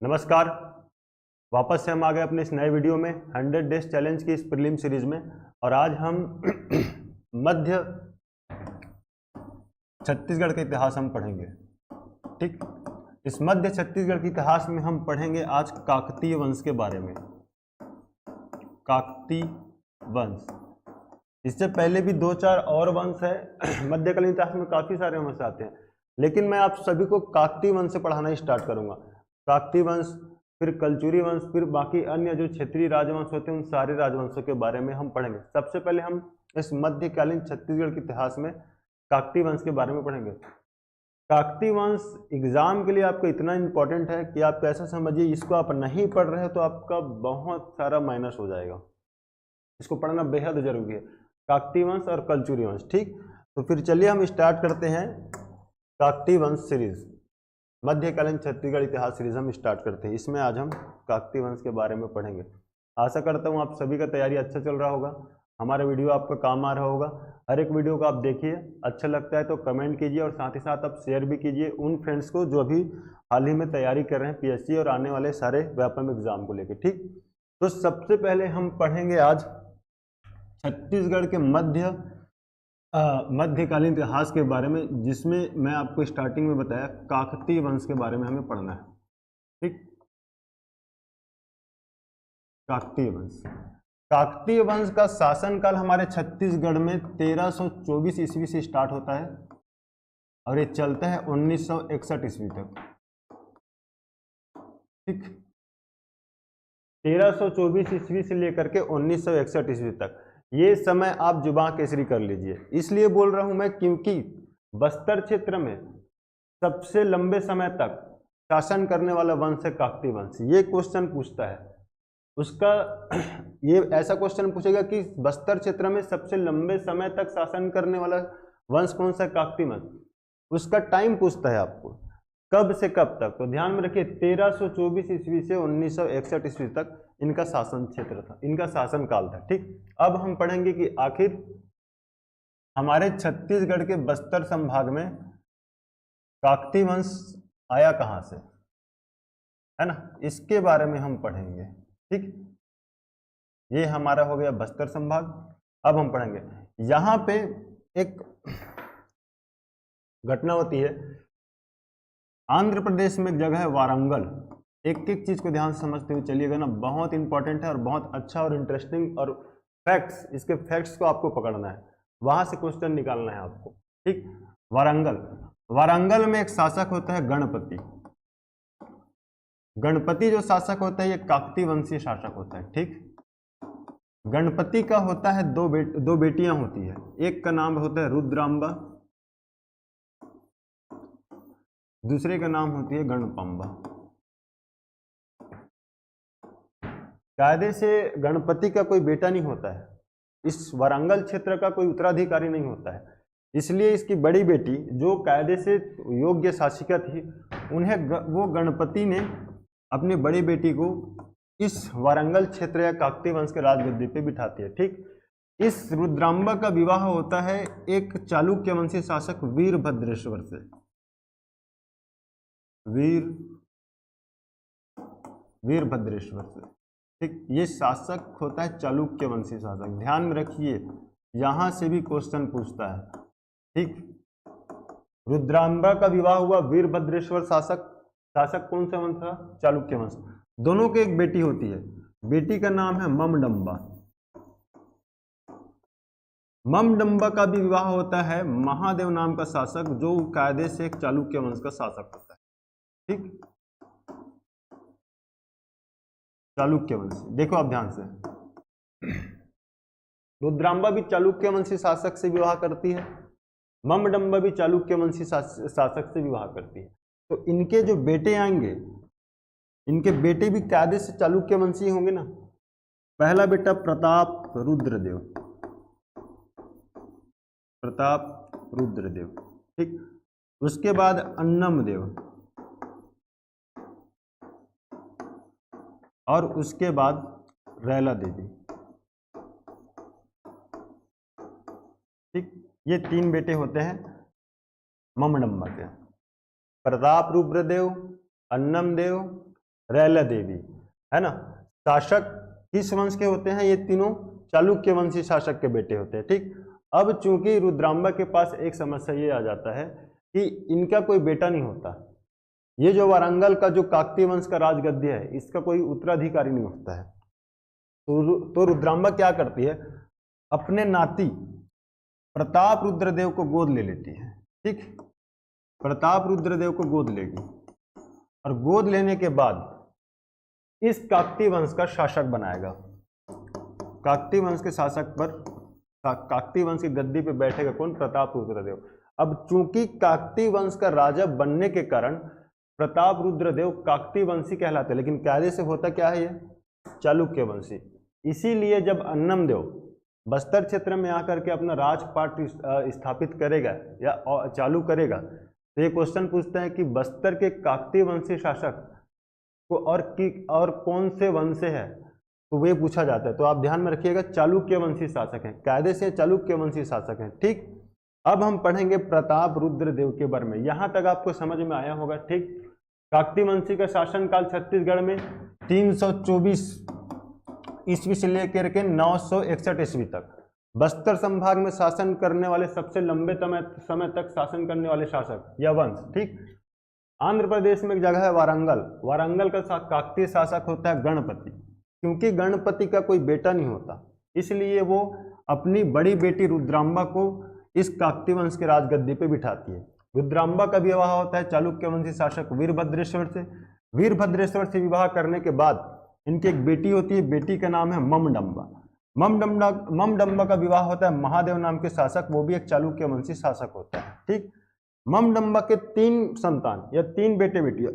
नमस्कार। वापस से हम आ गए अपने इस नए वीडियो में 100 डेज चैलेंज की इस प्रीलिम सीरीज में। और आज हम मध्य छत्तीसगढ़ का इतिहास हम पढ़ेंगे। ठीक, इस मध्य छत्तीसगढ़ के इतिहास में हम पढ़ेंगे आज काकतीय वंश के बारे में। काकतीय वंश, इससे पहले भी 2-4 और वंश है। मध्यकालीन इतिहास में काफी सारे वंश आते हैं, लेकिन मैं आप सभी को काकतीय वंश से पढ़ाना स्टार्ट करूंगा। काकतीय वंश, फिर कलचुरी वंश, फिर बाकी अन्य जो क्षेत्रीय राजवंश होते हैं उन सारे राजवंशों के बारे में हम पढ़ेंगे। सबसे पहले हम इस मध्यकालीन छत्तीसगढ़ के इतिहास में काकतीय वंश के बारे में पढ़ेंगे। काकतीय वंश एग्जाम के लिए आपको इतना इंपॉर्टेंट है कि आप कैसे समझिए, इसको आप नहीं पढ़ रहे हो तो आपका बहुत सारा माइनस हो जाएगा। इसको पढ़ना बेहद जरूरी है, काकतीय वंश और कलचुरी वंश। ठीक, तो फिर चलिए हम स्टार्ट करते हैं काकतीय वंश सीरीज, मध्यकालीन छत्तीसगढ़ इतिहास सीरीज हम स्टार्ट करते हैं। इसमें आज हम काकतीय वंश के बारे में पढ़ेंगे। आशा करता हूँ आप सभी का तैयारी अच्छा चल रहा होगा, हमारा वीडियो आपका काम आ रहा होगा। हर एक वीडियो को आप देखिए, अच्छा लगता है तो कमेंट कीजिए और साथ ही साथ आप शेयर भी कीजिए उन फ्रेंड्स को जो अभी हाल ही में तैयारी कर रहे हैं पीएससी और आने वाले सारे व्यापम एग्जाम को लेकर। ठीक, तो सबसे पहले हम पढ़ेंगे आज छत्तीसगढ़ के मध्यकालीन इतिहास के बारे में, जिसमें मैं आपको स्टार्टिंग में बताया काकतीय वंश के बारे में हमें पढ़ना है। ठीक, काकतीय वंश। काकतीय वंश का शासनकाल हमारे छत्तीसगढ़ में 1324 ईस्वी से स्टार्ट होता है और ये चलता है 1961 ईस्वी तक। ठीक, 1324 ईस्वी से लेकर के 1961 ईस्वी तक, ये समय आप जुबान केसरी कर लीजिए। इसलिए बोल रहा हूं मैं क्योंकि बस्तर क्षेत्र में सबसे लंबे समय तक शासन करने वाला वंश है काकतीय वंश। ये क्वेश्चन पूछता है उसका, ये ऐसा क्वेश्चन पूछेगा कि बस्तर क्षेत्र में सबसे लंबे समय तक शासन करने वाला वंश कौन सा, काकतीय वंश। उसका टाइम पूछता है आपको, कब से कब तक। तो ध्यान में रखिए 1324 ईस्वी से 1961 ईस्वी तक इनका शासन क्षेत्र था, इनका शासन काल था। ठीक, अब हम पढ़ेंगे कि आखिर हमारे छत्तीसगढ़ के बस्तर संभाग में काकतीय वंश आया कहां से, है ना, इसके बारे में हम पढ़ेंगे। ठीक, ये हमारा हो गया बस्तर संभाग। अब हम पढ़ेंगे, यहां पे एक घटना होती है। आंध्र प्रदेश में एक जगह है वारंगल। एक एक चीज को ध्यान से समझते हुए चलिएगा ना, बहुत इंपॉर्टेंट है और बहुत अच्छा और इंटरेस्टिंग, और फैक्ट्स, इसके फैक्ट्स को आपको पकड़ना है, वहां से क्वेश्चन निकालना है आपको। ठीक, वारंगल, वारंगल में एक शासक होता है गणपति। गणपति जो शासक होता है ये काकतीय वंशीय शासक होता है। ठीक, गणपति का होता है दो बेटियां होती है, एक का नाम होता है रुद्रांबा, दूसरे का नाम होती है गणपंबा। कायदे से गणपति का कोई बेटा नहीं होता है, इस वारंगल क्षेत्र का कोई उत्तराधिकारी नहीं होता है, इसलिए इसकी बड़ी बेटी जो कायदे से योग्य शासिका थी, उन्हें वो गणपति ने अपनी बड़ी बेटी को इस वारंगल क्षेत्र या काकतीय वंश के राजगद्दी पे बिठाती है। ठीक, इस रुद्रांबा का विवाह होता है एक चालुक्य वंशी शासक वीरभद्रेश्वर से। वीरभद्रेश्वर से। ठीक, ये शासक होता है चालुक्य वंशी शासक। ध्यान में रखिए, यहां से भी क्वेश्चन पूछता है। ठीक, रुद्रांबा का विवाह हुआ वीरभद्रेश्वर शासक, शासक कौन सा वंश था, चालुक्य वंश। दोनों की एक बेटी होती है, बेटी का नाम है ममडंबा। ममडंबा का भी विवाह होता है महादेव नाम का शासक, जो कायदे से एक चालुक्य वंश का शासक होता है। ठीक, चालुक्य वंश, देखो आप ध्यान से, रुद्रांबा भी चालुक्य वंशी शासक से विवाह करती है, ममडंबा भी चालुक्य वंशी शासक से विवाह करती है। तो इनके जो बेटे आएंगे, इनके बेटे भी कायदे से चालुक्य वंशी होंगे ना। पहला बेटा प्रताप रुद्रदेव, प्रताप रुद्रदेव। ठीक, उसके बाद अन्नमदेव, और उसके बाद रैला देवी। ठीक, ये 3 बेटे होते हैं ममडंबा के, प्रताप रुद्रदेव, अन्नमदेव रैला देवी, है ना। शासक किस वंश के होते हैं? ये तीनों चालुक्य वंशी शासक के बेटे होते हैं, ठीक। अब चूंकि रुद्रांबा के पास एक समस्या ये आ जाता है कि इनका कोई बेटा नहीं होता। ये जो वारंगल का जो काकतीय वंश का राजगद्य है, इसका कोई उत्तराधिकारी नहीं होता है। तो रुद्रांबा क्या करती है? अपने नाती प्रताप रुद्रदेव को गोद ले लेती है, ठीक। प्रताप रुद्रदेव को गोद लेगी और गोद लेने के बाद इस काकतीय वंश का शासक बनाएगा। काकतीय वंश के शासक पर, काकतीय वंश की गद्दी पे बैठेगा कौन? प्रताप रुद्रदेव। अब चूंकि काकतीय वंश का राजा बनने के कारण प्रताप रुद्रदेव काकतीय वंशी कहलाते हैं, लेकिन कायदे से होता क्या है? ये चालुक्य वंशी। इसीलिए जब अन्नमदेव बस्तर क्षेत्र में आकर के अपना राजपाट स्थापित करेगा या चालू करेगा, तो ये क्वेश्चन पूछते हैं कि बस्तर के काकतीय वंशी शासक को और कौन से वंश से है, तो वे पूछा जाता है। तो आप ध्यान में रखिएगा, चालुक्य वंशी शासक हैं, कायदे से चालुक्य वंशी शासक हैं, ठीक। अब हम पढ़ेंगे प्रताप रुद्रदेव के बारे में। यहां तक आपको समझ में आया होगा, ठीक। काकतीय वंशी का शासनकाल छत्तीसगढ़ में 324 ईस्वी से लेकर के 961 ईस्वी तक। बस्तर संभाग में शासन करने वाले सबसे लंबे समय तक शासन करने वाले शासक या वंश, ठीक। आंध्र प्रदेश में एक जगह है वारंगल। वारंगल का काकतीय शासक होता है गणपति। क्योंकि गणपति का कोई बेटा नहीं होता, इसलिए वो अपनी बड़ी बेटी रुद्रांबा को इस काकतीय वंश के राजगद्दी पे बिठाती है। रुद्रांबा का विवाह होता है चालुक्य वंशी शासक वीरभद्रेश्वर से। वीरभद्रेश्वर से विवाह करने के बाद इनकी एक बेटी होती है, बेटी का नाम है ममडंबा। ममडंबा का विवाह होता है महादेव नाम के शासक, वो भी एक चालुक्य वंशी शासक होता है, ठीक। ममडंबा के 3 संतान या 3 बेटे बेटियां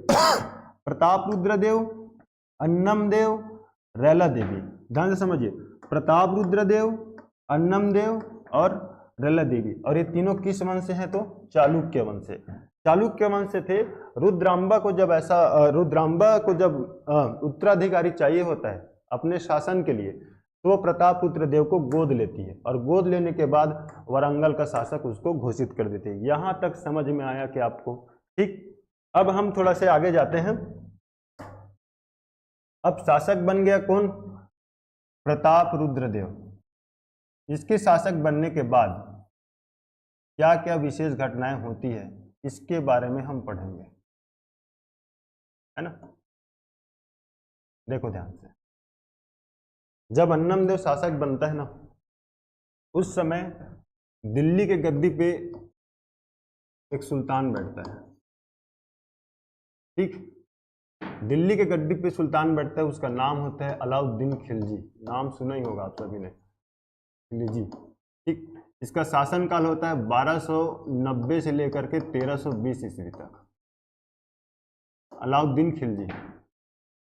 प्रताप रुद्रदेव, अन्नमदेव, रैला देवी। ध्यान से समझिए, प्रताप रुद्रदेव, अन्नमदेव और रैला देवी। और ये तीनों किस वंश से हैं? तो चालुक्य वंश से। चालुक्य वंश से थे। रुद्रांबा को जब उत्तराधिकारी चाहिए होता है अपने शासन के लिए, तो वो प्रताप रुद्रदेव को गोद लेती है और गोद लेने के बाद वारंगल का शासक उसको घोषित कर देते हैं। यहां तक समझ में आया कि आपको, ठीक। अब हम थोड़ा से आगे जाते हैं। अब शासक बन गया कौन? प्रताप रुद्रदेव। इसके शासक बनने के बाद क्या क्या विशेष घटनाएं होती है, इसके बारे में हम पढ़ेंगे, है ना। देखो ध्यान से, जब अन्नमदेव शासक बनता है ना, उस समय दिल्ली के गद्दी पे एक सुल्तान बैठता है, ठीक। दिल्ली के गद्दी पे सुल्तान बैठता है, उसका नाम होता है अलाउद्दीन खिलजी। नाम सुना ही होगा आप सभी ने, खिलजी, ठीक। इसका शासनकाल होता है 1290 से लेकर के 1320 ईस्वी तक। अलाउद्दीन खिलजी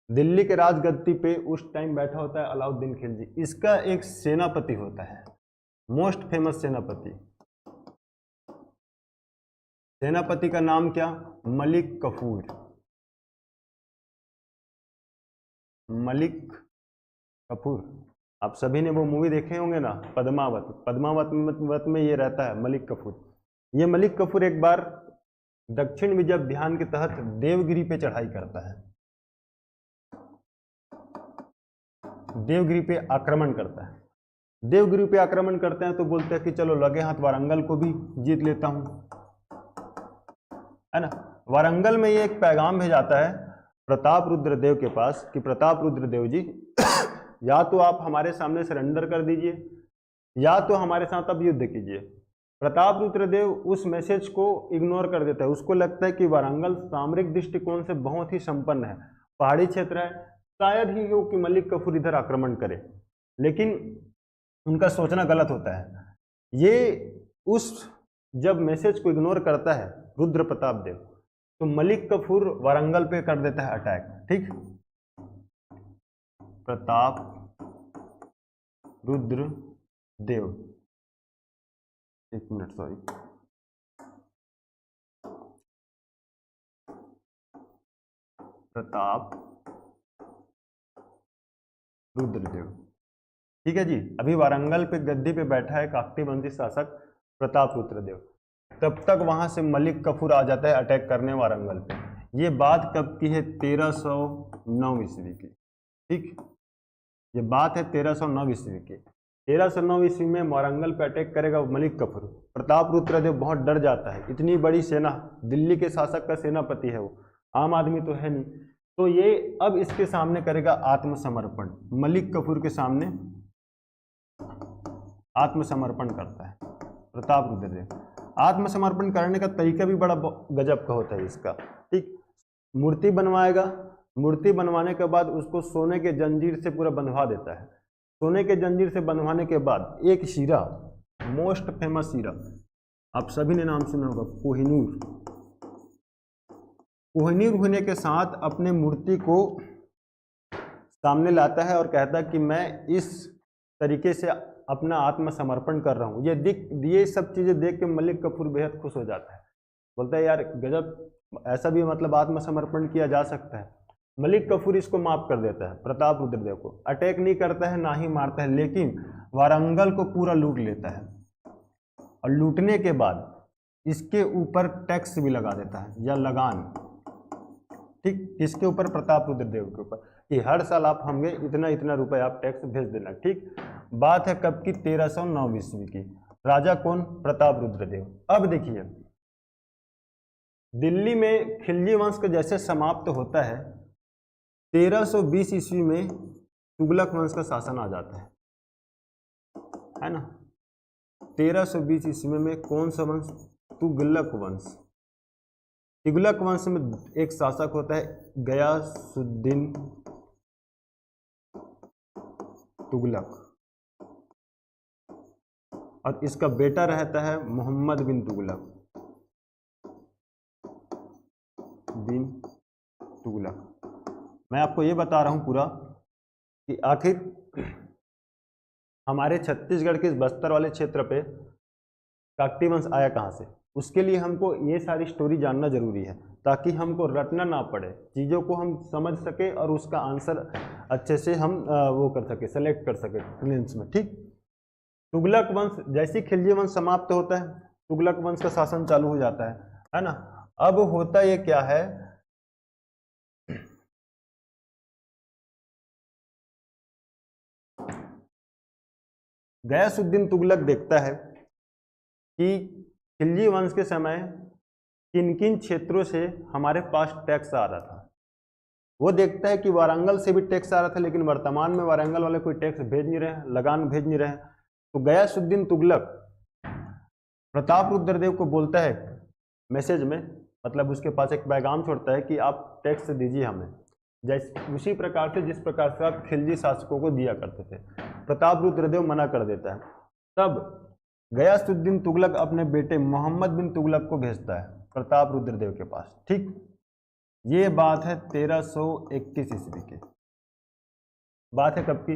दिल्ली के राजगद्दी पे उस टाइम बैठा होता है अलाउद्दीन खिलजी। इसका एक सेनापति होता है, मोस्ट फेमस सेनापति। सेनापति का नाम क्या? मलिक कफूर। मलिक कफूर। आप सभी ने वो मूवी देखे होंगे ना, पद्मावत। पद्मावत में ये रहता है मलिक कफूर। ये मलिक कफूर एक बार दक्षिण विजय अभियान के तहत देवगिरी पे चढ़ाई करता है, देवगिरी पे आक्रमण करता है। देवगिरी पे आक्रमण करते हैं तो बोलते हैं कि चलो लगे हाथ वारंगल को भी जीत लेता हूं, है ना। वारंगल में ये एक पैगाम भेजाता है प्रताप रुद्रदेव के पास कि प्रताप रुद्रदेव जी या तो आप हमारे सामने सरेंडर कर दीजिए या तो हमारे साथ अब युद्ध कीजिए। प्रताप रुद्रदेव उस मैसेज को इग्नोर कर देता है। उसको लगता है कि वारंगल सामरिक दृष्टिकोण से बहुत ही संपन्न है, पहाड़ी क्षेत्र है, शायद ही हो कि मलिक कफूर इधर आक्रमण करे। लेकिन उनका सोचना गलत होता है। ये उस जब मैसेज को इग्नोर करता है रुद्र प्रताप देव, तो मलिक कफूर वारंगल पे कर देता है अटैक, ठीक। प्रताप रुद्र देव, एक मिनट सॉरी, प्रताप रुद्रदेव, ठीक है जी। अभी वारंगल पे गद्दी पे बैठा है काकतीय वंशी शासक प्रताप रुद्रदेव। तब तक वहां से मलिक कफूर आ जाता है अटैक करने वारंगल पे। ये बात कब की है? 1309 ईस्वी की। ठीक, ये बात है 1309 ईस्वी की। 1309 ईस्वी में वारंगल पे अटैक करेगा मलिक कफूर। प्रताप रुद्रदेव बहुत डर जाता है, इतनी बड़ी सेना, दिल्ली के शासक का सेनापति है वो, आम आदमी तो है नहीं। तो ये अब इसके सामने करेगा आत्मसमर्पण, मलिक कफूर के सामने आत्मसमर्पण करता है प्रताप रुद्रदेव। आत्मसमर्पण करने का तरीका भी बड़ा गजब का होता है इसका। ठीक, मूर्ति बनवाएगा, मूर्ति बनवाने के बाद उसको सोने के जंजीर से पूरा बंधवा देता है। सोने के जंजीर से बंधवाने के बाद एक हीरा, मोस्ट फेमस हीरा, आप सभी ने नाम सुना होगा, कोहिनूर। कोहिनूर होने के साथ अपने मूर्ति को सामने लाता है और कहता है कि मैं इस तरीके से अपना आत्मसमर्पण कर रहा हूँ। ये सब चीज़ें देख के मलिक कफूर बेहद खुश हो जाता है, बोलता है यार गजब, ऐसा भी मतलब आत्मसमर्पण किया जा सकता है। मलिक कफूर इसको माफ कर देता है, प्रताप रुद्रदेव को अटैक नहीं करता है, ना ही मारता है, लेकिन वारंगल को पूरा लूट लेता है। और लूटने के बाद इसके ऊपर टैक्स भी लगा देता है या लगान। ठीक, इसके ऊपर? प्रताप रुद्रदेव के ऊपर, कि हर साल आप हमें इतना इतना रुपए आप टैक्स भेज देना। ठीक, बात है कब की? 1309 ईस्वी की। राजा कौन? प्रताप रुद्रदेव। अब देखिए, दिल्ली में खिलजी वंश का जैसे समाप्त होता है, 1320 ईस्वी में तुगलक वंश का शासन आ जाता है ना। 1320 ईस्वी में कौन सा वंश? तुगलक वंश। तुगलक वंश में एक शासक होता है गयासुद्दीन तुगलक, और इसका बेटा रहता है मोहम्मद बिन तुगलक। मैं आपको ये बता रहा हूँ पूरा कि आखिर हमारे छत्तीसगढ़ के बस्तर वाले क्षेत्र पे काकती वंश आया कहाँ से। उसके लिए हमको ये सारी स्टोरी जानना जरूरी है, ताकि हमको रटना ना पड़े, चीज़ों को हम समझ सके और उसका आंसर अच्छे से हम वो कर सके, सेलेक्ट कर सके प्रीलिम्स में। ठीक, तुगलक वंश, जैसे खिलजी वंश समाप्त होता है, तुगलक वंश का शासन चालू हो जाता है ना। अब होता ये क्या है, गयासुद्दीन तुगलक देखता है कि खिलजी वंश के समय किन किन क्षेत्रों से हमारे पास टैक्स आ रहा था। वो देखता है कि वारंगल से भी टैक्स आ रहा था, लेकिन वर्तमान में वारंगल वाले कोई टैक्स भेज नहीं रहे, लगान भेज नहीं रहे। तो गयासुद्दीन तुगलक प्रताप रुद्रदेव को बोलता है मैसेज में, मतलब उसके पास एक पैगाम छोड़ता है कि आप टैक्स दीजिए हमें, जैसे उसी प्रकार से जिस प्रकार से आप खिलजी शासकों को दिया करते थे। प्रताप रुद्रदेव मना कर देता है। तब गयासुद्दीन तुगलक अपने बेटे मोहम्मद बिन तुगलक को भेजता है प्रताप रुद्रदेव के पास। ठीक, ये बात है 1321 ईस्वी की। बात है कब की?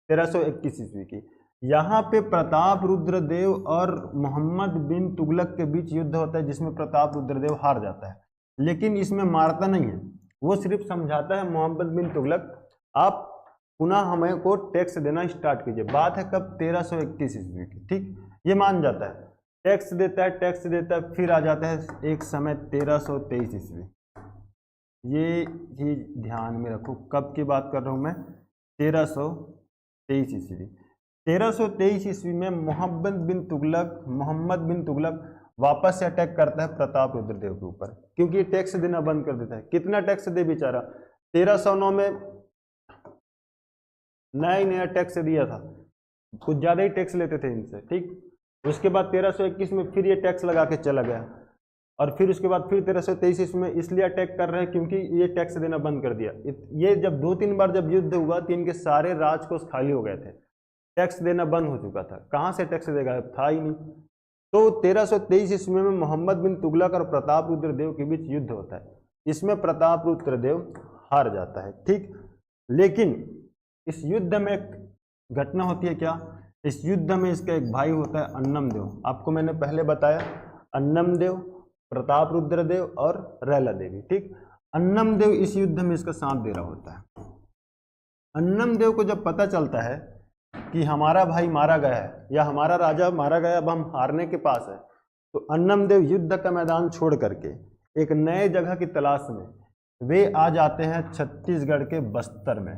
1321 ईस्वी की। यहाँ पे प्रताप रुद्रदेव और मोहम्मद बिन तुगलक के बीच युद्ध होता है, जिसमें प्रताप रुद्रदेव हार जाता है, लेकिन इसमें मारता नहीं है, वो सिर्फ समझाता है मोहम्मद बिन तुगलक, आप पुनः हमें को टैक्स देना स्टार्ट कीजिए। बात है कब? 1321 ईस्वी की। ठीक, ये मान जाता है, टैक्स देता है, टैक्स देता है। फिर आ जाता है एक समय 1323 ईस्वी। ये चीज ध्यान में रखो, कब की बात कर रहा हूँ मैं? 1323 ईस्वी। 1323 ईस्वी में मोहम्मद बिन तुगलक वापस से अटैक करता है प्रताप रुद्रदेव के ऊपर, क्योंकि टैक्स देना बंद कर देता है। कितना टैक्स दे बेचारा? 1309 में नया टैक्स दिया था, कुछ ज़्यादा ही टैक्स लेते थे इनसे। ठीक, उसके बाद 1321 में फिर ये टैक्स लगा के चला गया, और फिर उसके बाद फिर 1323 ईस्वी में इसलिए अटैक कर रहे हैं क्योंकि ये टैक्स देना बंद कर दिया। ये जब 2-3 बार जब युद्ध हुआ तो इनके सारे राजकोष खाली हो गए थे, टैक्स देना बंद हो चुका था। कहाँ से टैक्स देगा? था ही नहीं। तो 1323 ईस्वी में मोहम्मद बिन तुगलक और प्रताप रुद्रदेव के बीच युद्ध होता है। इसमें प्रताप रुद्रदेव हार जाता है। ठीक, लेकिन इस युद्ध में एक घटना होती है। क्या? इस युद्ध में इसका एक भाई होता है अन्नमदेव। आपको मैंने पहले बताया, अन्नमदेव, प्रताप रुद्रदेव और रैला देवी। ठीक, अन्नमदेव इस युद्ध में इसका साथ दे रहा होता है। अन्नमदेव को जब पता चलता है कि हमारा भाई मारा गया है या हमारा राजा मारा गया, अब हम हारने के पास है, तो अन्नमदेव युद्ध का मैदान छोड़ करके एक नए जगह की तलाश में वे आ जाते हैं छत्तीसगढ़ के बस्तर में।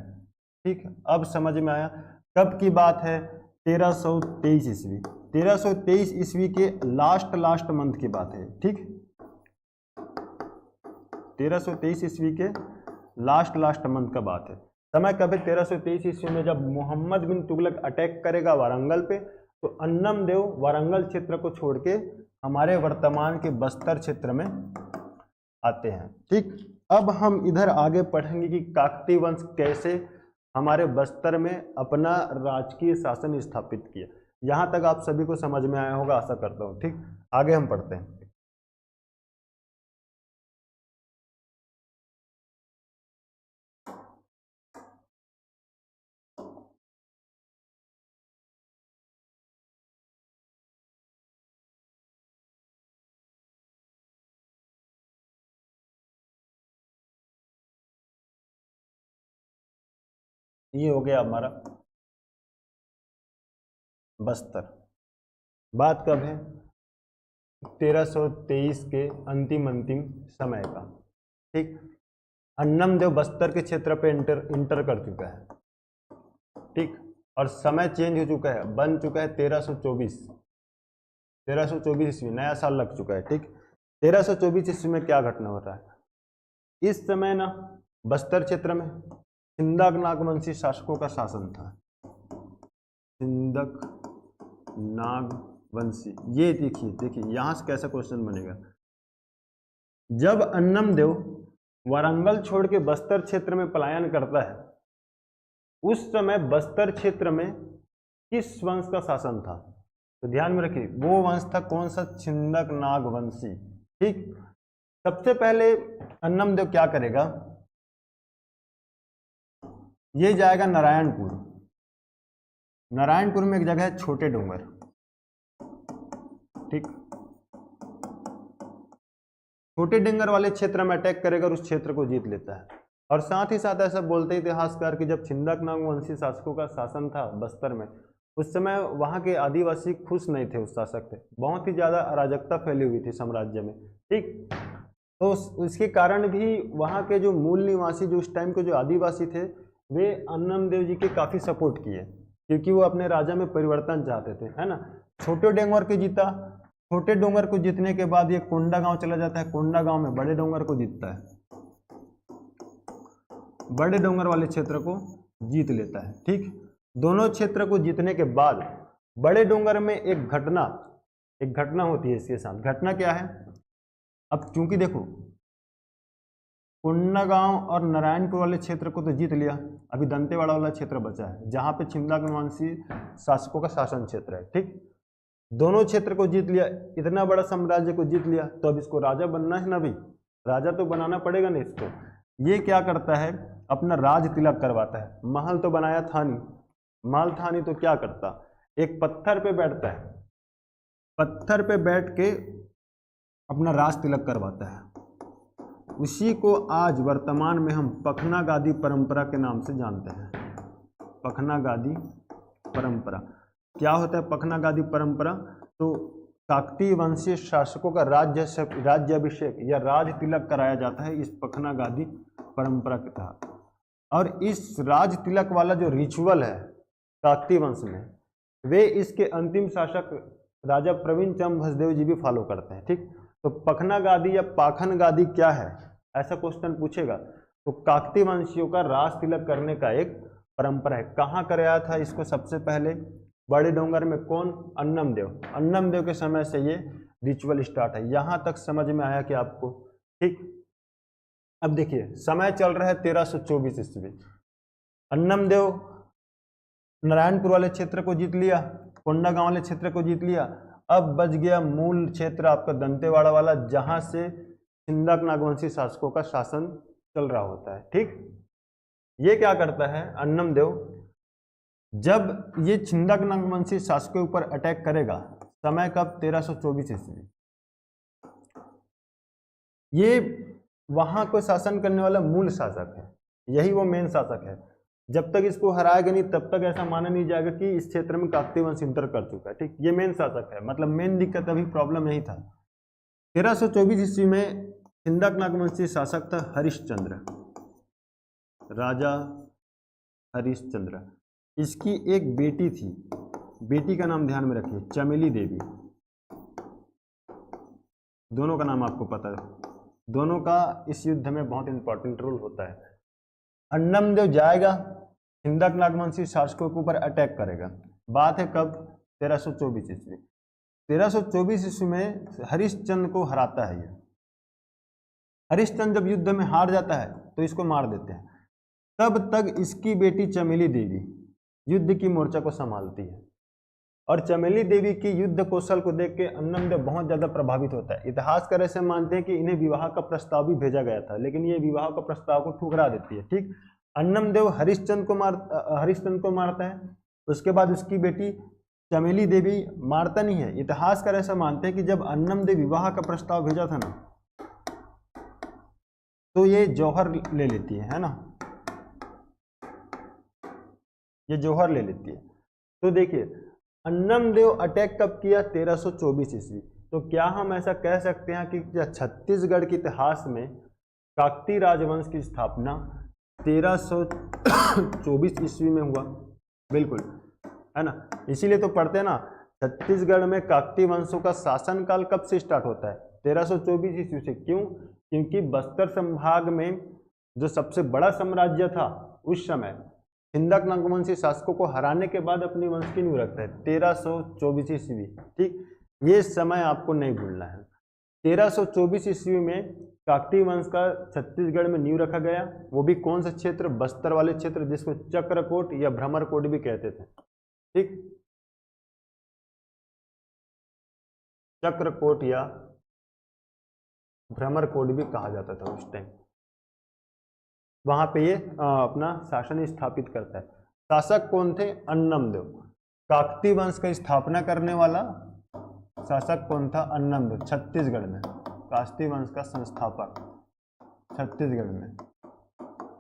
ठीक है, अब समझ में आया। कब की बात है? 1323 ईस्वी। 1323 ईस्वी के लास्ट मंथ की बात है। ठीक, 1323 ईस्वी के लास्ट मंथ का बात है। समय कब है? 1323 ईस्वी में जब मोहम्मद बिन तुगलक अटैक करेगा वारंगल पे, तो अन्नम देव वारंगल क्षेत्र को छोड़ के हमारे वर्तमान के बस्तर क्षेत्र में आते हैं। ठीक, अब हम इधर आगे पढ़ेंगे कि काकतीय वंश कैसे हमारे बस्तर में अपना राजकीय शासन स्थापित किया। यहां तक आप सभी को समझ में आया होगा, आशा करता हूं। ठीक, आगे हम पढ़ते हैं। ये हो गया हमारा बस्तर। बात कब है? 1323 के अंतिम समय का। ठीक, अन्नम देव बस्तर के क्षेत्र पे इंटर कर चुका है। ठीक, और समय चेंज हो चुका है, बन चुका है 1324 ईस्वी, नया साल लग चुका है। ठीक, 1324 ईस्वी में क्या घटना हो रहा है? इस समय ना बस्तर क्षेत्र में छिंदक नागवंशी शासकों का शासन था। छिंदक नागवंशी, ये देखिए यहां से कैसा क्वेश्चन बनेगा। जब अन्नम देव वारंगल छोड़ के बस्तर क्षेत्र में पलायन करता है, उस समय बस्तर क्षेत्र में किस वंश का शासन था? तो ध्यान में रखिए, वो वंश था कौन सा? छिंदक नागवंशी। ठीक, सबसे पहले अन्नम देव क्या करेगा? ये जाएगा नारायणपुर। नारायणपुर में एक जगह है छोटे डोंगर। ठीक, छोटे डोंगर वाले क्षेत्र में अटैक करेगा और उस क्षेत्र को जीत लेता है। और साथ ही साथ ऐसा बोलते इतिहासकार कि जब छिंदक नागवंशी शासकों का शासन था बस्तर में, उस समय वहां के आदिवासी खुश नहीं थे उस शासक से। बहुत ही ज्यादा अराजकता फैली हुई थी साम्राज्य में। ठीक, तो उसके कारण भी वहां के जो मूल निवासी, जो उस टाइम के जो आदिवासी थे, वे अन्नम देव जी के काफी सपोर्ट किए, क्योंकि वो अपने राजा में परिवर्तन चाहते थे, है ना। छोटे डोंगर को जीता। छोटे डोंगर को जीतने के बाद ये कोंडा गांव चला जाता है। कोंडा गांव में बड़े डोंगर को जीतता है, बड़े डोंगर वाले क्षेत्र को जीत लेता है। ठीक, दोनों क्षेत्र को जीतने के बाद बड़े डोंगर में एक घटना होती है इसके साथ। घटना क्या है? अब चूंकि देखो कोंडागांव और नारायणपुर वाले क्षेत्र को तो जीत लिया, अभी दंतेवाड़ा वाला क्षेत्र बचा है जहां पे छिंदक नागवंशी शासकों का शासन क्षेत्र है। ठीक, दोनों क्षेत्र को जीत लिया, इतना बड़ा साम्राज्य को जीत लिया, तो अब इसको राजा बनना है ना भाई, राजा तो बनाना पड़ेगा ना इसको। ये क्या करता है? अपना राज तिलक करवाता है। महल तो बनाया था नहीं, महल था नहीं तो क्या करता? एक पत्थर पे बैठता है, पत्थर पे बैठ के अपना राज तिलक करवाता है। उसी को आज वर्तमान में हम पखना गादी परंपरा के नाम से जानते हैं। पखना गादी परंपरा क्या होता है? पखना गादी परंपरा तो काकतीय वंशीय शासकों का राज्याभिषेक या राज तिलक कराया जाता है इस पखना गादी परंपरा के तहत। और इस राज तिलक वाला जो रिचुअल है काकतीय वंश में, वे इसके अंतिम शासक राजा प्रवीण चंद भसदेव जी भी फॉलो करते हैं। ठीक, तो पखना गादी या पाखन गादी क्या है, ऐसा क्वेश्चन पूछेगा तो काकतीय वंशियों का राज तिलक करने का एक परंपरा है। कहाँ कराया था इसको? सबसे पहले बड़े डोंगर में। कौन? अन्नम देव। अन्नम देव के समय से ये रिचुअल स्टार्ट है। यहां तक समझ में आया कि आपको? ठीक, अब देखिए समय चल रहा है 1324 ईस्वी। अन्नम देव नारायणपुर वाले क्षेत्र को जीत लिया, कोंडागांव वाले क्षेत्र को जीत लिया। अब बच गया मूल क्षेत्र आपका दंतेवाड़ा वाला, जहां से छिंदक नागवंशी शासकों का शासन चल रहा होता है। ठीक, ये क्या करता है अन्नम देव? जब ये छिंदक नागवंशी शासकों के ऊपर अटैक करेगा, समय कब? 1324 ईस्वी। ये वहां को शासन करने वाला मूल शासक है, यही वो मेन शासक है। जब तक इसको हराएगा नहीं तब तक ऐसा माना नहीं जाएगा कि इस क्षेत्र में काकतीय वंश इंटर कर चुका है। ठीक, ये मेन शासक है, मतलब मेन दिक्कत अभी प्रॉब्लम यही था। 1324 ईस्वी में छिंदक नागवंशी शासक था हरिश्चंद्र, राजा हरिश्चंद्र। इसकी एक बेटी थी, बेटी का नाम ध्यान में रखिए, चमेली देवी। दोनों का नाम आपको पता है, दोनों का इस युद्ध में बहुत इंपॉर्टेंट रोल होता है। अन्नमदेव जाएगा, छिंदक नागवंशी शासकों के ऊपर अटैक करेगा। बात है कब? 1324 ईस्वी। 1324 ईस्वी में हरिश्चंद्र को हराता है ये। हरिश्चंद्र जब युद्ध में हार जाता है तो इसको मार देते हैं। तब तक इसकी बेटी चमेली देवी युद्ध की मोर्चा को संभालती है, और चमेली देवी की युद्ध कौशल को देख के अन्नमदेव बहुत ज्यादा प्रभावित होता है। इतिहासकार ऐसे मानते हैं कि इन्हें विवाह का प्रस्ताव भी भेजा गया था, लेकिन ये विवाह का प्रस्ताव को ठुकरा देती है। ठीक, अन्नमदेव हरिश्चंद्र को मारता है। उसके बाद उसकी बेटी चमेली देवी मारता नहीं है। इतिहासकार ऐसा मानते हैं कि जब अन्नमदेव विवाह का प्रस्ताव भेजा था ना, तो ये जौहर ले लेती है ना, ये जौहर ले लेती है। तो देखिए, अन्नमदेव अटैक कब किया? 1324 ईस्वी। तो क्या हम ऐसा कह सकते हैं कि छत्तीसगढ़ के इतिहास में काकतीय राजवंश की स्थापना 1324 ईस्वी में हुआ? बिल्कुल, है ना। इसीलिए तो पढ़ते हैं ना, छत्तीसगढ़ में काकतीय वंशों का शासनकाल कब से स्टार्ट होता है? 1324 ईस्वी से। क्यों? क्योंकि बस्तर संभाग में जो सबसे बड़ा साम्राज्य था उस समय, छिंदक नागवंशी शासकों को हराने के बाद अपनी वंश की नींव रखता है 1324 ईस्वी। ठीक, ये समय आपको नहीं भूलना है। 1324 ईस्वी में काकतीय वंश का छत्तीसगढ़ में नींव रखा गया। वो भी कौन सा क्षेत्र? बस्तर वाले क्षेत्र, जिसको चक्रकोट या भ्रमरकोट भी कहते थे। ठीक, चक्रकोट या भ्रमरकोट भी कहा जाता था उस टाइम। वहां पे ये अपना शासन स्थापित करता है। शासक कौन थे? अन्नमदेव। काकतीय वंश का स्थापना करने वाला शासक कौन था? अन्नमदेव। छत्तीसगढ़ में काकतीय वंश का संस्थापक छत्तीसगढ़ में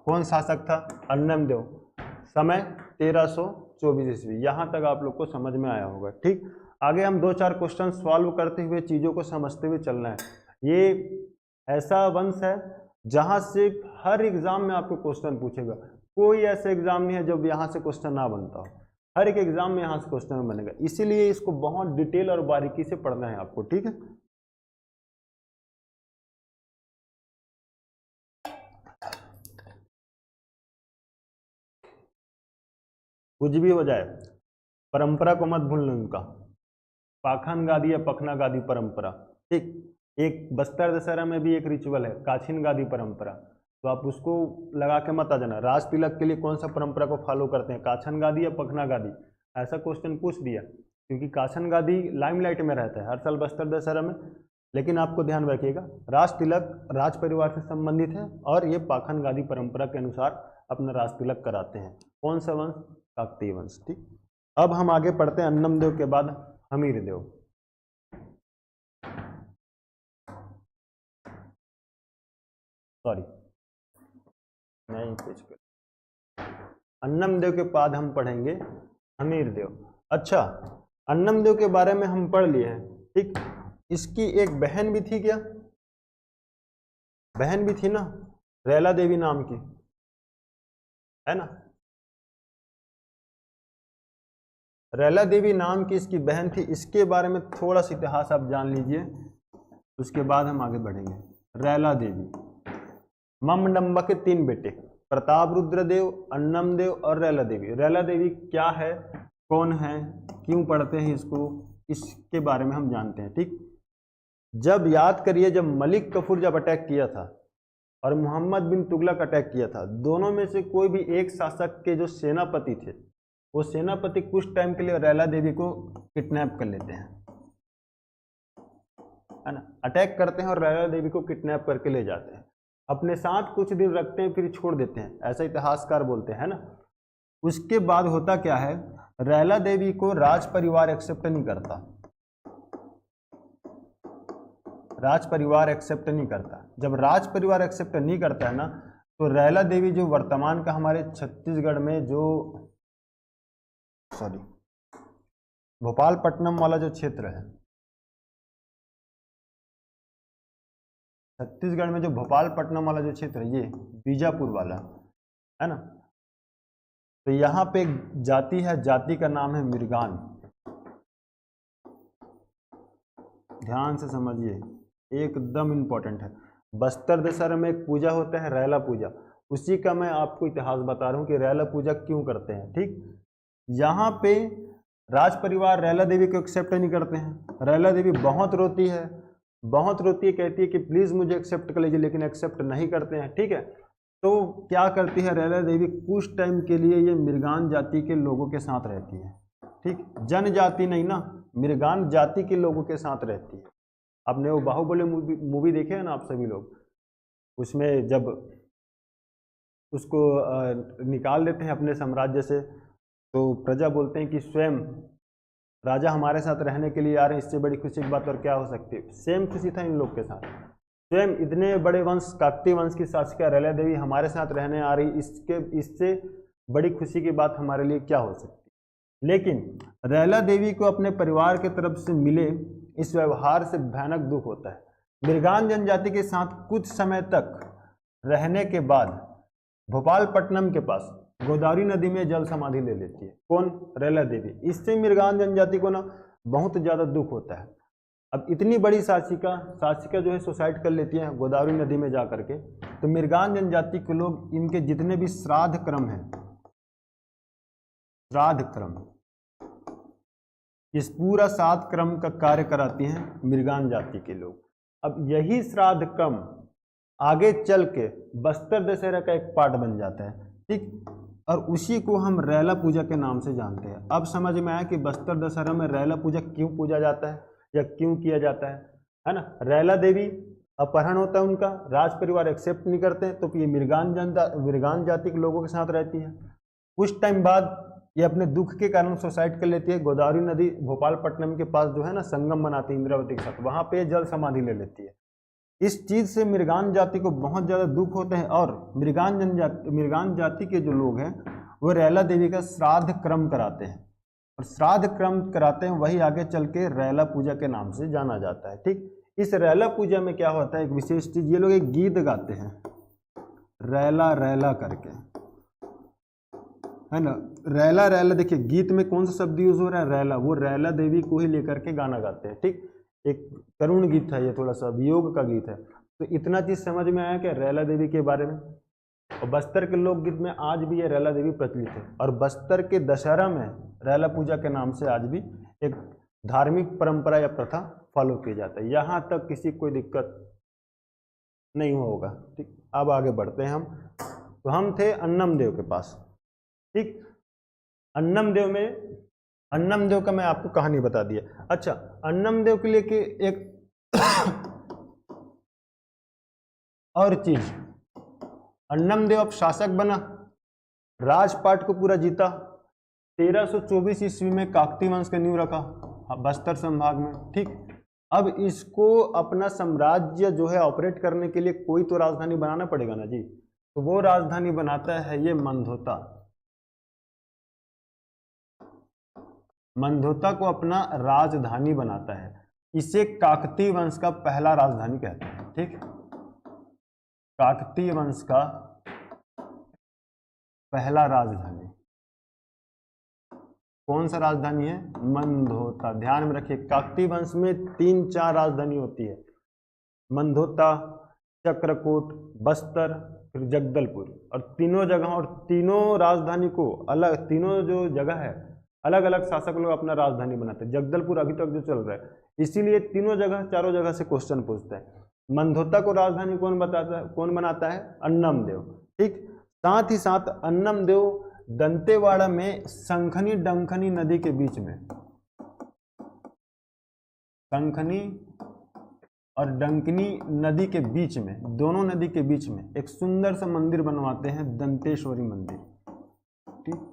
कौन शासक था? अन्नमदेव। समय 1324 ईस्वी। यहां तक आप लोग को समझ में आया होगा। ठीक, आगे हम 2-4 क्वेश्चन सॉल्व करते हुए चीजों को समझते हुए चलना है। ये ऐसा वंश है जहां से हर एग्जाम में आपको क्वेश्चन पूछेगा। कोई ऐसा एग्जाम नहीं है जब यहां से क्वेश्चन ना बनता हो। हर एक एग्जाम में यहां से क्वेश्चन बनेगा, इसीलिए इसको बहुत डिटेल और बारीकी से पढ़ना है आपको। ठीक है, कुछ भी हो जाए परंपरा को मत भूलना उनका। पाखन गादी या पखना गादी परंपरा। ठीक, एक बस्तर दशहरा में भी एक रिचुअल है काछिन गादी परंपरा, तो आप उसको लगा के मत आ जाना। राज तिलक के लिए कौन सा परंपरा को फॉलो करते हैं? काछन गादी या पखना गादी? ऐसा क्वेश्चन पूछ दिया, क्योंकि काछन गादी लाइमलाइट में रहता है हर साल बस्तर दशहरा में। लेकिन आपको ध्यान रखिएगा, राज तिलक राज परिवार से संबंधित है, और ये पाखन गादी परंपरा के अनुसार अपना राज तिलक कराते हैं। कौन सा वंश? काकतीय वंश। ठीक, अब हम आगे पढ़ते हैं अन्नमदेव के बाद हमीरदेव। सॉरी, नहीं, पेज पे अन्नमदेव के बाद हम पढ़ेंगे हमीरदेव। अच्छा, अन्नमदेव के बारे में हम पढ़ लिए हैं। ठीक, इसकी एक बहन भी थी क्या? बहन भी थी ना, रैला देवी नाम की, है ना। रैला देवी नाम की इसकी बहन थी। इसके बारे में थोड़ा सा इतिहास आप जान लीजिए, उसके बाद हम आगे बढ़ेंगे। रैला देवी, ममडंबा के 3 बेटे, प्रताप रुद्रदेव, अन्नमदेव और रैला देवी। रैला देवी क्या है, कौन है, क्यों पढ़ते हैं इसको, इसके बारे में हम जानते हैं। ठीक, जब याद करिए, जब मलिक कफूर जब अटैक किया था और मोहम्मद बिन तुगलक अटैक किया था, दोनों में से कोई भी एक शासक के जो सेनापति थे, वो सेनापति कुछ टाइम के लिए रैला देवी को किडनैप कर लेते हैं, है ना। अटैक करते हैं और रैला देवी को किडनैप करके ले जाते हैं, अपने साथ कुछ दिन रखते हैं, फिर छोड़ देते हैं, ऐसा इतिहासकार बोलते हैं ना। उसके बाद होता क्या है, रैला देवी को राज परिवार एक्सेप्ट नहीं करता, राज परिवार एक्सेप्ट नहीं करता। जब राज परिवार एक्सेप्ट नहीं करता है ना, तो रैला देवी जो वर्तमान का हमारे छत्तीसगढ़ में जो भोपालपट्टनम वाला जो क्षेत्र है, छत्तीसगढ़ में जो भोपालपट्टनम वाला जो क्षेत्र है, ये बीजापुर वाला है ना, तो यहाँ पे एक जाति है, जाति का नाम है मिर्गान। ध्यान से समझिए, एकदम इम्पोर्टेंट है। बस्तर दशहरा में एक पूजा होता है रैला पूजा, उसी का मैं आपको इतिहास बता रहा हूँ कि रैला पूजा क्यों करते हैं। ठीक, यहाँ पे राज परिवार रैला देवी को एक्सेप्ट नहीं करते हैं। रैला देवी बहुत रोती है, कहती है कि प्लीज़ मुझे एक्सेप्ट कर लीजिए, लेकिन एक्सेप्ट नहीं करते हैं। ठीक है, तो क्या करती है रैला देवी, कुछ टाइम के लिए ये मिर्गान जाति के लोगों के साथ रहती है। ठीक, जनजाति नहीं ना, मिर्गान जाति के लोगों के साथ रहती है। आपने वो बाहुबली मूवी देखे है ना आप सभी लोग, उसमें जब उसको निकाल देते हैं अपने साम्राज्य से, तो प्रजा बोलते हैं कि स्वयं राजा हमारे साथ रहने के लिए आ रहे हैं, इससे बड़ी खुशी की बात और क्या हो सकती है। सेम खुशी था इन लोग के साथ, स्वयं इतने बड़े वंश काकतीय वंश की शासिका रैला देवी हमारे साथ रहने आ रही, इससे बड़ी खुशी की बात हमारे लिए क्या हो सकती। लेकिन रैला देवी को अपने परिवार के तरफ से मिले इस व्यवहार से भयानक दुख होता है। मिर्गान जनजाति के साथ कुछ समय तक रहने के बाद भोपालपट्टनम के पास गोदावरी नदी में जल समाधि ले लेती है। कौन? रैला देवी। इससे मिर्गान जनजाति को ना बहुत ज़्यादा दुख होता है। अब इतनी बड़ी शासिका जो है सुसाइड कर लेती है गोदावरी नदी में जा करके, तो मिर्गान जनजाति के लोग इनके जितने भी श्राद्ध क्रम हैं, श्राद्ध क्रम, इस पूरा श्राद्ध क्रम का कार्य कराती हैं मिर्गान जाति के लोग। अब यही श्राद्ध क्रम आगे चल के बस्तर दशहरा का एक पार्ट बन जाता है। ठीक, और उसी को हम रैला पूजा के नाम से जानते हैं। अब समझ में आया कि बस्तर दशहरा में रैला पूजा क्यों पूजा जाता है या क्यों किया जाता है ना। रैला देवी अपहरण होता है उनका, राज परिवार एक्सेप्ट नहीं करते, तो ये मिर्गान जाति के लोगों के साथ रहती है। कुछ टाइम बाद ये अपने दुख के कारण सुसाइड कर लेती है, गोदावरी नदी भोपालपट्टनम के पास जो है ना संगम बनाती है इंद्रावती के साथ, वहाँ पे जल समाधि ले लेती है। इस चीज़ से मिर्गान जाति को बहुत ज़्यादा दुख होता है और मिर्गान जाति के जो लोग हैं वो रैला देवी का श्राद्ध क्रम कराते हैं, और श्राद्ध क्रम कराते हैं वही आगे चल के रैला पूजा के नाम से जाना जाता है। ठीक, इस रैला पूजा में क्या होता है, एक विशेष चीज़, ये लोग एक गीत गाते हैं रैला रैला करके, है ना। रैला रैला, देखिए गीत में कौन सा शब्द यूज हो रहा है, रैला, वो रैला देवी को ही लेकर के गाना गाते हैं। ठीक, एक करुण गीत है, ये थोड़ा सा वियोग का गीत है। तो इतना चीज समझ में आया कि रैला देवी के बारे में। और बस्तर के लोकगीत में आज भी ये रैला देवी प्रचलित है, और बस्तर के दशहरा में रैला पूजा के नाम से आज भी एक धार्मिक परंपरा या प्रथा फॉलो किया जाता है। यहाँ तक किसी कोई दिक्कत नहीं होगा। ठीक, अब आगे बढ़ते हैं हम। तो हम थे अन्नम देव के पास। ठीक, अन्नम देव का मैं आपको कहानी बता दिया। अच्छा, अन्नम देव के लिए कि एक और चीज, अन्नम देव अब शासक बना, राजपाट को पूरा जीता। 1324 ईस्वी में काकतीय वंश का नींव रखा बस्तर संभाग में। ठीक, अब इसको अपना साम्राज्य जो है ऑपरेट करने के लिए कोई तो राजधानी बनाना पड़ेगा ना जी, तो वो राजधानी बनाता है ये मंधोता। मंधोता को अपना राजधानी बनाता है, इसे काकतीय वंश का पहला राजधानी कहते हैं। ठीक, काकतीय वंश का पहला राजधानी कौन सा राजधानी है? मंधोता। ध्यान में रखिए, काकतीय वंश में 3-4 राजधानी होती है, मंधोता, चक्रकोट, बस्तर, फिर जगदलपुर, और तीनों जगह और तीनों राजधानी को अलग, तीनों जो जगह है अलग अलग शासक लोग अपना राजधानी बनाते हैं। जगदलपुर अभी तक जो चल रहा है, इसीलिए तीनों जगह, चारों जगह से क्वेश्चन पूछता है। मंधोता को राजधानी कौन बनाता है? अन्नम देव। ठीक, साथ ही साथ अन्नम देव दंतेवाड़ा में शंखनी डंखनी नदी के बीच में, शंखनी और डंकनी नदी के बीच में, दोनों नदी के बीच में एक सुंदर सा मंदिर बनवाते हैं, दंतेश्वरी मंदिर। ठीक,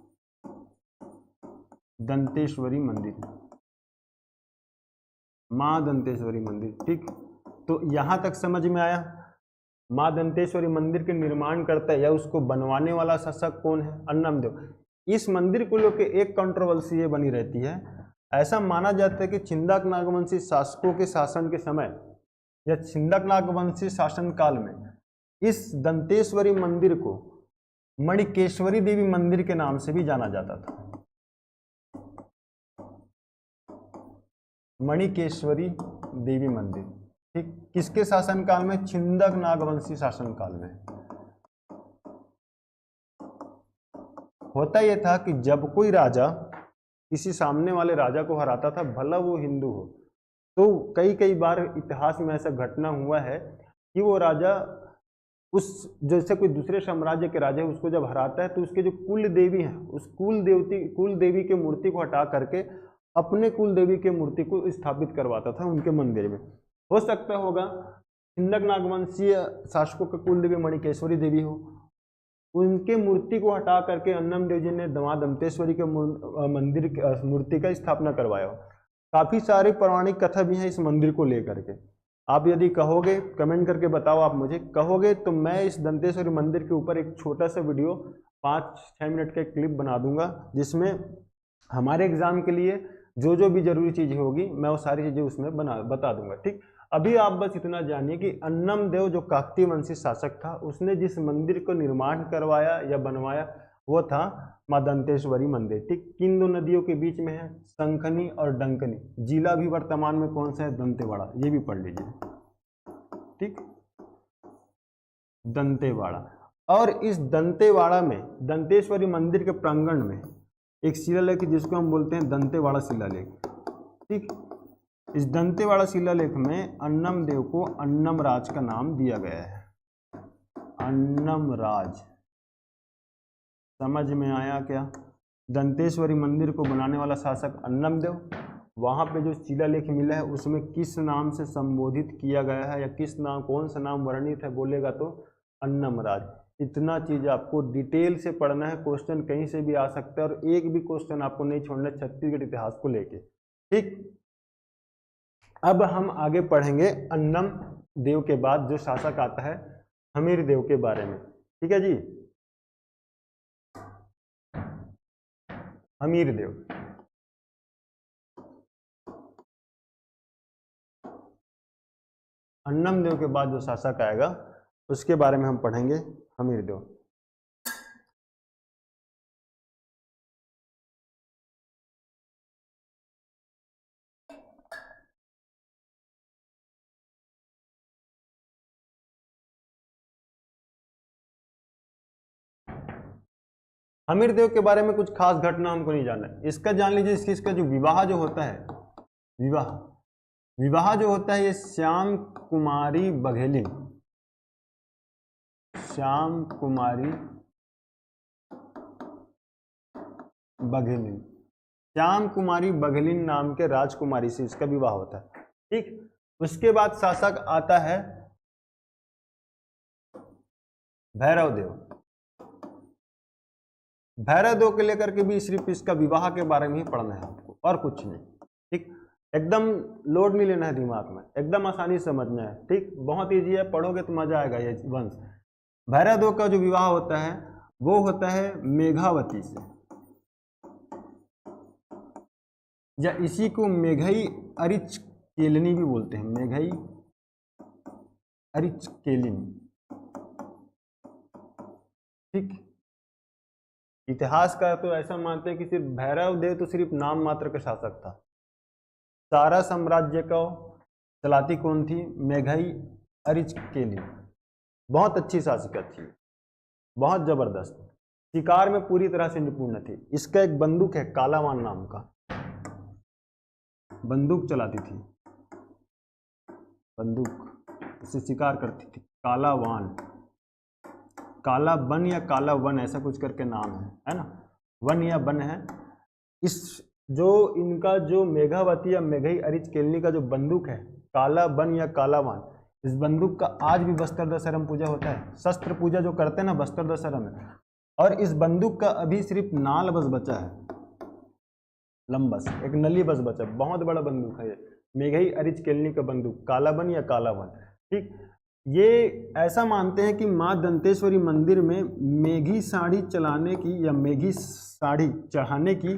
दंतेश्वरी मंदिर, मां दंतेश्वरी मंदिर। ठीक, तो यहां तक समझ में आया। मां दंतेश्वरी मंदिर के निर्माण करता है या उसको बनवाने वाला शासक कौन है? अन्नम देव। इस मंदिर को लेकर एक कंट्रोवर्सी ये बनी रहती है, ऐसा माना जाता है कि छिंदा नागवंशी शासकों के शासन के समय या छिंदकनाग वंशी शासनकाल में इस दंतेश्वरी मंदिर को मणिकेश्वरी देवी मंदिर के नाम से भी जाना जाता था। मणिकेश्वरी देवी मंदिर, ठीक, किसके शासनकाल में? छिंदकनाग वंशी शासनकाल में। होता यह था कि जब कोई राजा किसी सामने वाले राजा को हराता था, भला वो हिंदू हो, तो कई कई बार इतिहास में ऐसा घटना हुआ है कि वो राजा उस जैसे कोई दूसरे साम्राज्य के राजा है उसको जब हराता है तो उसके जो कुल देवी हैं उस कुल देवी के मूर्ति को हटा करके अपने कुल देवी के मूर्ति को स्थापित करवाता था उनके मंदिर में। हो सकता होगा छिंदकनाग वंशीय शासकों का कुल देवी मणिकेश्वरी देवी हो, उनके मूर्ति को हटा करके अन्नम देव जी ने दंतेश्वरी के मंदिर मूर्ति का स्थापना करवाया हो। काफी सारी पौराणिक कथा भी है इस मंदिर को लेकर के। आप यदि कहोगे, कमेंट करके बताओ, आप मुझे कहोगे तो मैं इस दंतेश्वरी मंदिर के ऊपर एक छोटा सा वीडियो 5-6 मिनट का क्लिप बना दूंगा, जिसमें हमारे एग्जाम के लिए जो जो भी जरूरी चीजें होगी मैं वो सारी चीजें उसमें बता दूंगा। ठीक, अभी आप बस इतना जानिए कि अन्नम देव जो काकतीय वंशी शासक था, उसने जिस मंदिर को निर्माण करवाया या बनवाया वो था मां दंतेश्वरी मंदिर। ठीक, किन दो नदियों के बीच में है? शंखनी और डंकनी। जिला भी वर्तमान में कौन सा है? दंतेवाड़ा। ये भी पढ़ लीजिए। ठीक, दंतेवाड़ा। और इस दंतेवाड़ा में दंतेश्वरी मंदिर के प्रांगण में एक शिलालेख जिसको हम बोलते हैं दंतेवाड़ा शिलालेख। ठीक, इस दंतेवाड़ा शिलालेख में अन्नम देव को अन्नम राज का नाम दिया गया है। अन्नम राज, समझ में आया क्या? दंतेश्वरी मंदिर को बनाने वाला शासक अन्नम देव, वहां पे जो शिलालेख मिला है उसमें किस नाम से संबोधित किया गया है या किस नाम, कौन सा नाम वर्णित है बोलेगा तो अन्नम राज। इतना चीज आपको डिटेल से पढ़ना है, क्वेश्चन कहीं से भी आ सकता है और एक भी क्वेश्चन आपको नहीं छोड़ना छत्तीसगढ़ इतिहास को लेके। ठीक, अब हम आगे पढ़ेंगे अन्नम देव के बाद जो शासक आता है हमीर देव के बारे में। ठीक है जी, हमीर देव। अन्नम देव के बाद जो शासक आएगा उसके बारे में हम पढ़ेंगे, हमीर देव। हमीर देव के बारे में कुछ खास घटना हमको नहीं जानना है। इसका जान लीजिए, इसका जो विवाह जो होता है, विवाह जो होता है ये श्याम कुमारी बघेलिन, श्याम कुमारी बघेलिन, श्याम कुमारी बघेलिन नाम के राजकुमारी से इसका विवाह होता है। ठीक, उसके बाद शासक आता है भैरव देव। भैरव देव के लेकर के भी सिर्फ इसका विवाह के बारे में ही पढ़ना है आपको और कुछ नहीं। ठीक, एकदम लोड नहीं लेना है दिमाग में, एकदम आसानी से समझना है। ठीक, बहुत इजी है, पढ़ोगे तो मजा आएगा ये वंश। भैरव देव का जो विवाह होता है वो होता है मेघावती से, या इसी को मेघई अरिच केलनी भी बोलते हैं, मेघई अरिच केलिनी। ठीक, इतिहास का तो ऐसा मानते हैं कि सिर्फ भैरव देव तो सिर्फ नाम मात्र का शासक था। सारा साम्राज्य को चलाती कौन थी? मेघई अरिच केली। बहुत अच्छी शासिका थी, बहुत जबरदस्त, शिकार में पूरी तरह से निपुण थी। इसका एक बंदूक है कालावान नाम का, बंदूक चलाती थी, बंदूक उससे शिकार करती थी। कालावान, काला बन या काला वन ऐसा कुछ करके नाम है ना, वन या बन है। इस जो इनका जो मेघावती या मेघई अरिच केलनी का जो बंदूक है काला बन या काला वन, इस बंदूक का आज भी बस्तर दशहरा में पूजा होता है। शस्त्र पूजा जो करते हैं ना बस्तर दशहरा में, और इस बंदूक का अभी सिर्फ नाल बस बचा है, लंबस एक नली बस बचा। बहुत बड़ा बंदूक है ये, मेघई अरिच केलनी का बंदूक, काला बन या काला वन। ठीक, ये ऐसा मानते हैं कि माँ दंतेश्वरी मंदिर में मेघी साड़ी चलाने की या मेघी साड़ी चढ़ाने की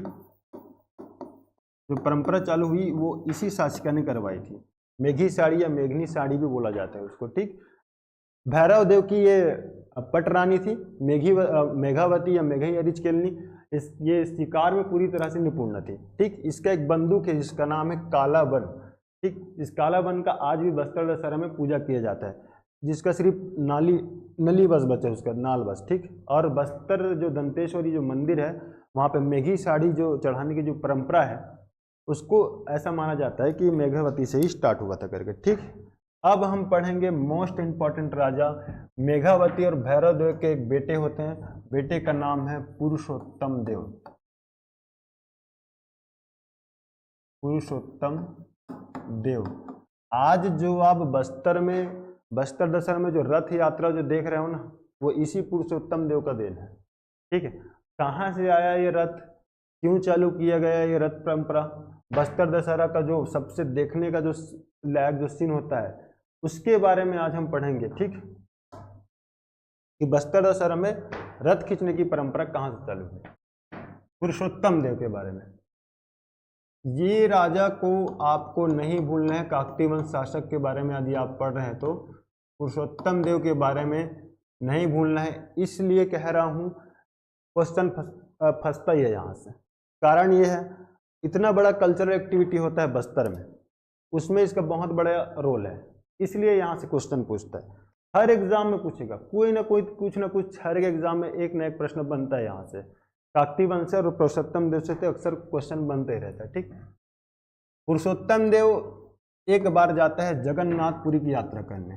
जो परंपरा चालू हुई वो इसी शासिका ने करवाई थी। मेघी साड़ी या मेघनी साड़ी भी बोला जाता है उसको, ठीक। भैरव देव की ये पटरानी थी, मेघावती या मेघई अरिचकेलनी, ये शिकार में पूरी तरह से निपुण थी, ठीक। इसका एक बंदूक है जिसका नाम है काला वन, ठीक। इस काला वन का आज भी बस्तर दशहरा में पूजा किया जाता है, जिसका सिर्फ नली बस बचे, उसका नाल बस, ठीक। और बस्तर जो दंतेश्वरी जो मंदिर है वहाँ पे मेघी साड़ी जो चढ़ाने की जो परंपरा है उसको ऐसा माना जाता है कि मेघावती से ही स्टार्ट हुआ था करके, ठीक। अब हम पढ़ेंगे मोस्ट इंपॉर्टेंट राजा मेघावती और भैरव देव के एक बेटे होते हैं, बेटे का नाम है पुरुषोत्तम देव। पुरुषोत्तम देव। आज जो आप बस्तर दशहरा में जो रथ यात्रा जो देख रहे हो ना, वो इसी पुरुषोत्तम देव का देन है, ठीक है। कहाँ से आया ये रथ, क्यों चालू किया गया ये रथ परंपरा, बस्तर दशहरा का जो सबसे देखने का जो लायक जो सीन होता है उसके बारे में आज हम पढ़ेंगे, ठीक। कि बस्तर दशहरा में रथ खींचने की परंपरा कहाँ से चालू हुई, पुरुषोत्तम देव के बारे में। ये राजा को आपको नहीं भूलना है, काकतीय वंश शासक के बारे में यदि आप पढ़ रहे हैं तो पुरुषोत्तम देव के बारे में नहीं भूलना है। इसलिए कह रहा हूँ क्वेश्चन फंसता ही है यहाँ से। कारण ये है, इतना बड़ा कल्चरल एक्टिविटी होता है बस्तर में, उसमें इसका बहुत बड़ा रोल है, इसलिए यहाँ से क्वेश्चन पूछता है। हर एग्जाम में पूछेगा, कोई ना कोई कुछ ना कुछ हर एक एग्जाम में एक ना एक प्रश्न बनता है यहाँ से। काकतीय वंश और पुरुषोत्तम देव से तो अक्सर क्वेश्चन बनते ही रहता है, ठीक। पुरुषोत्तम देव एक बार जाता है जगन्नाथपुरी की यात्रा करने,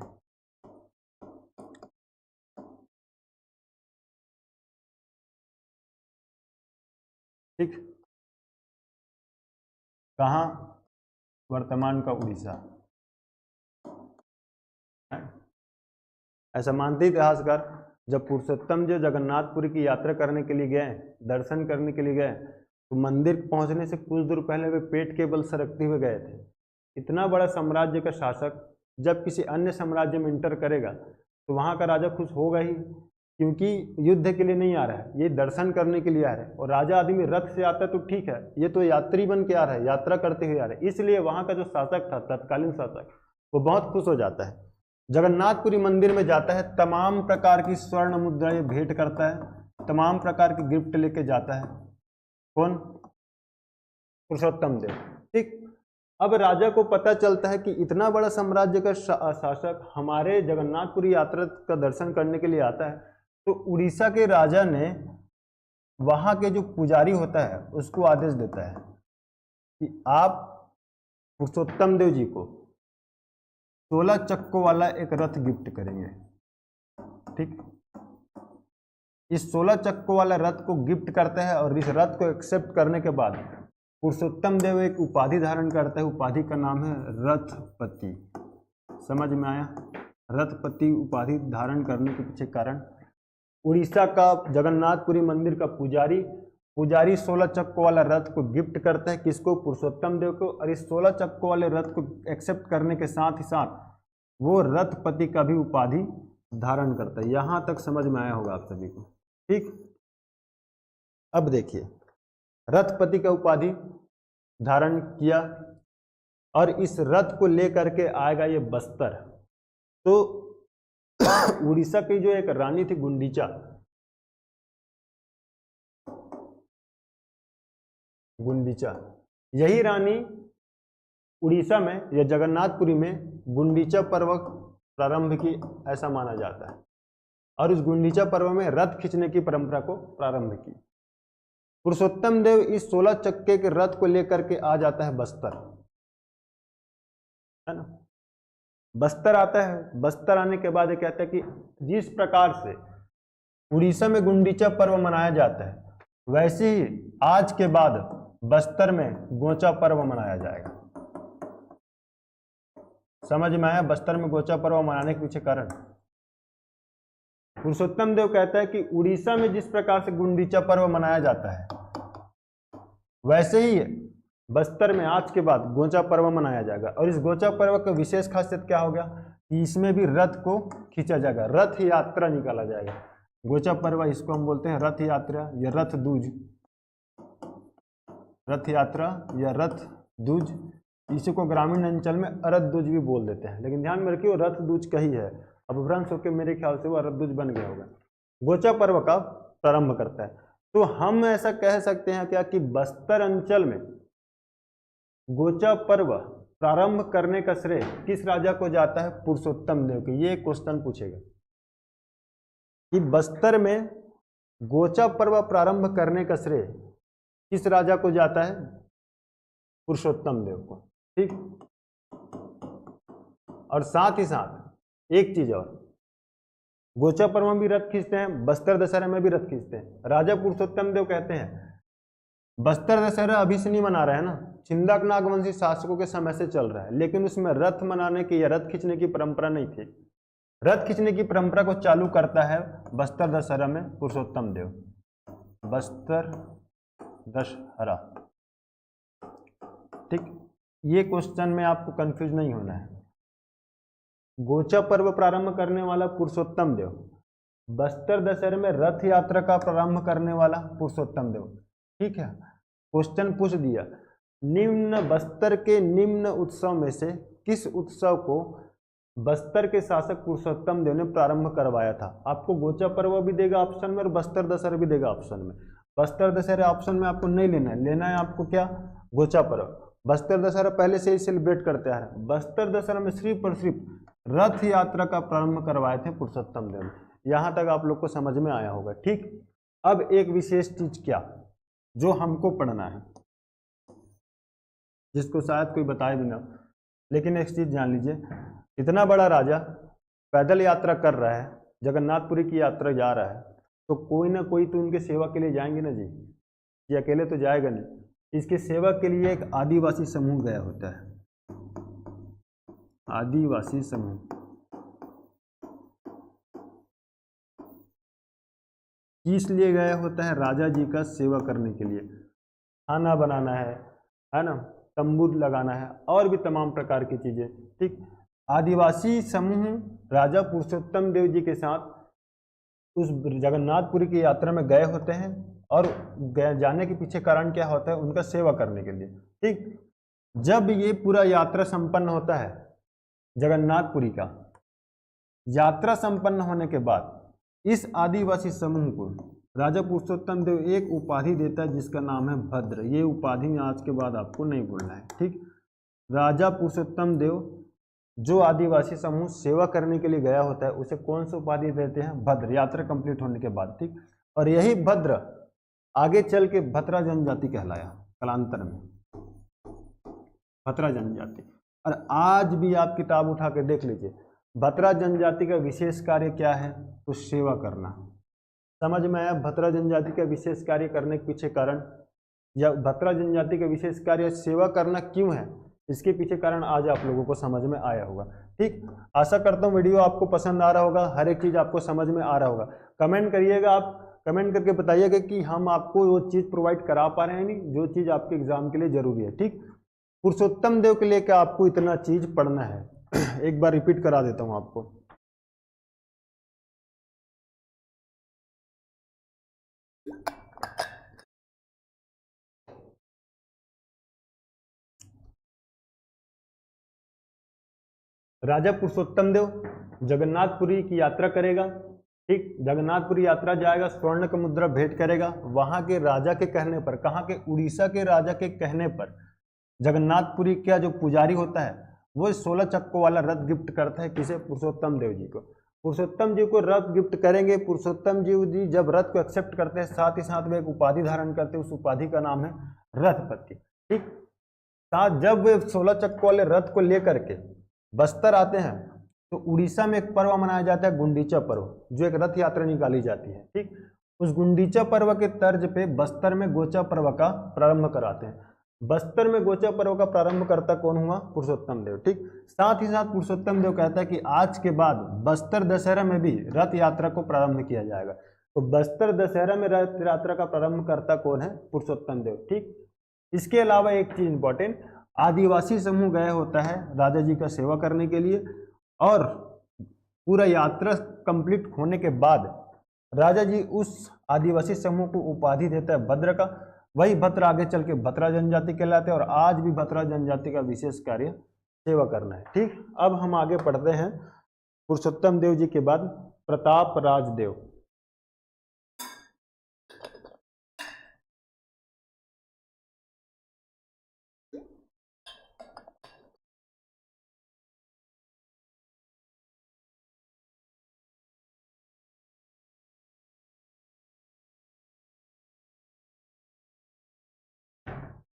ठीक। कहाँ, वर्तमान का उड़ीसा। ऐसा मानते इतिहासकार, जब पुरुषोत्तम जो जगन्नाथपुरी की यात्रा करने के लिए गए, दर्शन करने के लिए गए, तो मंदिर पहुंचने से कुछ दूर पहले वे पेट के बल सरकते हुए गए थे। इतना बड़ा साम्राज्य का शासक जब किसी अन्य साम्राज्य में इंटर करेगा तो वहाँ का राजा खुश होगा ही, क्योंकि युद्ध के लिए नहीं आ रहा है, ये दर्शन करने के लिए आ रहा है। और राजा आदमी रथ से आता है तो ठीक है, ये तो यात्री बन के आ रहा है, यात्रा करते हुए आ रहा है, इसलिए वहाँ का जो शासक था, तत्कालीन शासक, वो बहुत खुश हो जाता है। जगन्नाथपुरी मंदिर में जाता है, तमाम प्रकार की स्वर्ण मुद्राएं भेंट करता है, तमाम प्रकार की गिफ्ट लेके जाता है। कौन? पुरुषोत्तम देव, ठीक। अब राजा को पता चलता है कि इतना बड़ा साम्राज्य का शासक हमारे जगन्नाथपुरी यात्रा का दर्शन करने के लिए आता है, तो उड़ीसा के राजा ने वहां के जो पुजारी होता है उसको आदेश देता है कि आप पुरुषोत्तम देव जी को 16 चक्कों वाला एक रथ गिफ्ट करेंगे, ठीक। इस 16 चक्कों वाला रथ को गिफ्ट करते हैं और इस रथ को एक्सेप्ट करने के बाद पुरुषोत्तम देव एक उपाधि धारण करता है, उपाधि का नाम है रथपति। समझ में आया? रथपति उपाधि धारण करने के पीछे कारण, उड़ीसा का जगन्नाथपुरी मंदिर का पुजारी 16 चक्कों वाला रथ को गिफ्ट करता है, किसको? पुरुषोत्तम देव को। और इस 16 चक्कों वाले रथ को एक्सेप्ट करने के साथ ही साथ वो रथपति का भी उपाधि धारण करता है। यहां तक समझ में आया होगा आप सभी को, ठीक। अब देखिए, रथपति का उपाधि धारण किया और इस रथ को लेकर के आएगा ये बस्तर। तो उड़ीसा की जो एक रानी थी गुंडीचा, यही रानी उड़ीसा में या जगन्नाथपुरी में गुंडीचा पर्व प्रारंभ की, ऐसा माना जाता है। और इस गुंडीचा पर्व में रथ खींचने की परंपरा को प्रारंभ की। पुरुषोत्तम देव इस 16 चक्के के रथ को लेकर के आ जाता है बस्तर, है ना। बस्तर आता है, बस्तर आने के बाद ये कहता है कि जिस प्रकार से उड़ीसा में गुंडीचा पर्व मनाया जाता है, वैसे ही आज के बाद बस्तर में गोचा पर्व मनाया जाएगा। समझ में आया? बस्तर में गोचा पर्व मनाने के पीछे कारण, पुरुषोत्तम देव कहता है कि उड़ीसा में जिस प्रकार से गुंडीचा पर्व मनाया जाता है, वैसे ही बस्तर में आज के बाद गोचा पर्व मनाया जाएगा। और इस गोचा पर्व का विशेष खासियत क्या हो गया कि इसमें भी रथ को खींचा जाएगा, रथ यात्रा निकाला जाएगा। गोचा पर्व इसको हम बोलते हैं रथ यात्रा या रथ दूज, रथ यात्रा या रथ दूज इसी को ग्रामीण अंचल में अरद दूज भी बोल देते हैं, लेकिन ध्यान में रखिए वो रथ दूज का ही है, अपभ्रंश होकर मेरे ख्याल से वो अरद दूज बन गया होगा। गोचा पर्व का प्रारंभ करता है। तो हम ऐसा कह सकते हैं क्या कि बस्तर अंचल में गोचा पर्व प्रारंभ करने का श्रेय किस राजा को जाता है? पुरुषोत्तम देव के। ये क्वेश्चन पूछेगा कि बस्तर में गोचा पर्व प्रारंभ करने का श्रेय किस राजा को जाता है? पुरुषोत्तम देव को। ठीक, और साथ ही साथ एक चीज और, गोचा पर्व में भी रथ खींचते हैं, बस्तर दशहरा में भी रथ खींचते हैं। राजा पुरुषोत्तम देव कहते हैं बस्तर दशहरा अभी से नहीं मना रहा है ना, छिंदक नागवंशी शासकों के समय से चल रहा है, लेकिन उसमें रथ मनाने की या रथ खींचने की परंपरा नहीं थी। रथ खींचने की परंपरा को चालू करता है बस्तर दशहरा में पुरुषोत्तम देव। बस्तर दशहरा, ठीक, ये क्वेश्चन में आपको कंफ्यूज नहीं होना है। गोचा पर्व प्रारंभ करने वाला पुरुषोत्तम देव, बस्तर दशहरे में रथ यात्रा का प्रारंभ करने वाला पुरुषोत्तम देव। ठीक है, क्वेश्चन पूछ दिया निम्न बस्तर के निम्न उत्सव में से किस उत्सव को बस्तर के शासक पुरुषोत्तम देव ने प्रारंभ करवाया था? आपको गोचा पर्व भी देगा ऑप्शन में और बस्तर दशहरा भी देगा ऑप्शन में। बस्तर दशहरा ऑप्शन में आपको नहीं लेना है, लेना है आपको क्या? गोचा पर्व। बस्तर दशहरा पहले से ही सेलिब्रेट करते आ रहे हैं। बस्तर दशहरा में सिर्फ और सिर्फ रथ यात्रा का प्रारंभ करवाए थे पुरुषोत्तम देव। यहां तक आप लोग को समझ में आया होगा। ठीक, अब एक विशेष चीज क्या जो हमको पढ़ना है, जिसको शायद कोई बताए भी ना, लेकिन एक चीज जान लीजिए, इतना बड़ा राजा पैदल यात्रा कर रहा है, जगन्नाथपुरी की यात्रा जा रहा है, तो कोई ना कोई तो उनके सेवा के लिए जाएंगे ना जी, ये अकेले तो जाएगा नहीं। इसके सेवा के लिए एक आदिवासी समूह गया होता है, आदिवासी समूह। किस लिए गया होता है? राजा जी का सेवा करने के लिए, खाना बनाना है ना, तंबू लगाना है और भी तमाम प्रकार की चीजें। ठीक, आदिवासी समूह राजा पुरुषोत्तम देव जी के साथ उस जगन्नाथपुरी की यात्रा में गए होते हैं, और जाने के पीछे कारण क्या होता है? उनका सेवा करने के लिए। ठीक, जब ये पूरा यात्रा संपन्न होता है जगन्नाथपुरी का, यात्रा संपन्न होने के बाद इस आदिवासी समूह को राजा पुरुषोत्तम देव एक उपाधि देता है जिसका नाम है भद्र। ये उपाधि आज के बाद आपको नहीं भूलना है। ठीक, राजा पुरुषोत्तम देव जो आदिवासी समूह सेवा करने के लिए गया होता है उसे कौन सी उपाधि देते हैं? भद्र, यात्रा कंप्लीट होने के बाद। ठीक, और यही भद्र आगे चल के भतरा जनजाति कहलाया कालांतर में, भतरा जनजाति। और आज भी आप किताब उठा के देख लीजिए, भतरा जनजाति का विशेष कार्य क्या है? तो सेवा करना। समझ में आया भतरा जनजाति का विशेष कार्य करने के पीछे कारण, या भतरा जनजाति का विशेष कार्य सेवा करना क्यों है, इसके पीछे कारण आज आप लोगों को समझ में आया होगा। ठीक, आशा करता हूँ वीडियो आपको पसंद आ रहा होगा, हर एक चीज आपको समझ में आ रहा होगा। कमेंट करिएगा, आप कमेंट करके बताइएगा कि हम आपको वो चीज प्रोवाइड करा पा रहे हैं नहीं जो चीज आपके एग्जाम के लिए जरूरी है। ठीक, पुरुषोत्तम देव के लिए क्या आपको इतना चीज पढ़ना है? एक बार रिपीट करा देता हूं आपको। राजा पुरुषोत्तम देव जगन्नाथपुरी की यात्रा करेगा। ठीक, जगन्नाथपुरी यात्रा जाएगा, स्वर्ण का मुद्रा भेंट करेगा। वहां के राजा के कहने पर, कहाँ के? उड़ीसा के राजा के कहने पर जगन्नाथपुरी का जो पुजारी होता है वो 16 चक्कों वाला रथ गिफ्ट करता है। किसे? पुरुषोत्तम देव जी को। पुरुषोत्तम जी को रथ गिफ्ट करेंगे। पुरुषोत्तम जी जब रथ को एक्सेप्ट करते हैं, साथ ही साथ वे एक उपाधि धारण करते हैं, उस उपाधि का नाम है रथपति। ठीक, साथ जब वे 16 चक्कों वाले रथ को लेकर के बस्तर आते हैं तो उड़ीसा में एक पर्व मनाया जाता है, गुंडीचा पर्व, जो एक रथ यात्रा निकाली जाती है। ठीक, उस गुंडीचा पर्व के तर्ज पे बस्तर में गोचा पर्व का प्रारंभ कराते हैं। बस्तर में गोचा पर्व का प्रारंभ करता कौन हुआ? पुरुषोत्तम देव। ठीक, साथ ही साथ पुरुषोत्तम देव कहता है कि आज के बाद बस्तर दशहरा में भी रथ यात्रा को प्रारंभ किया जाएगा। तो बस्तर दशहरा में रथ यात्रा का प्रारंभ करता कौन है? पुरुषोत्तम देव। ठीक, इसके अलावा एक चीज इंपॉर्टेंट, आदिवासी समूह गया होता है राजा जी का सेवा करने के लिए, और पूरा यात्रा कंप्लीट होने के बाद राजा जी उस आदिवासी समूह को उपाधि देता है भद्र का। वही भद्र आगे चल के भद्रा जनजाति कहलाते हैं और आज भी भद्रा जनजाति का विशेष कार्य सेवा करना है। ठीक, अब हम आगे पढ़ते हैं पुरुषोत्तम देव जी के बाद प्रताप राजदेव।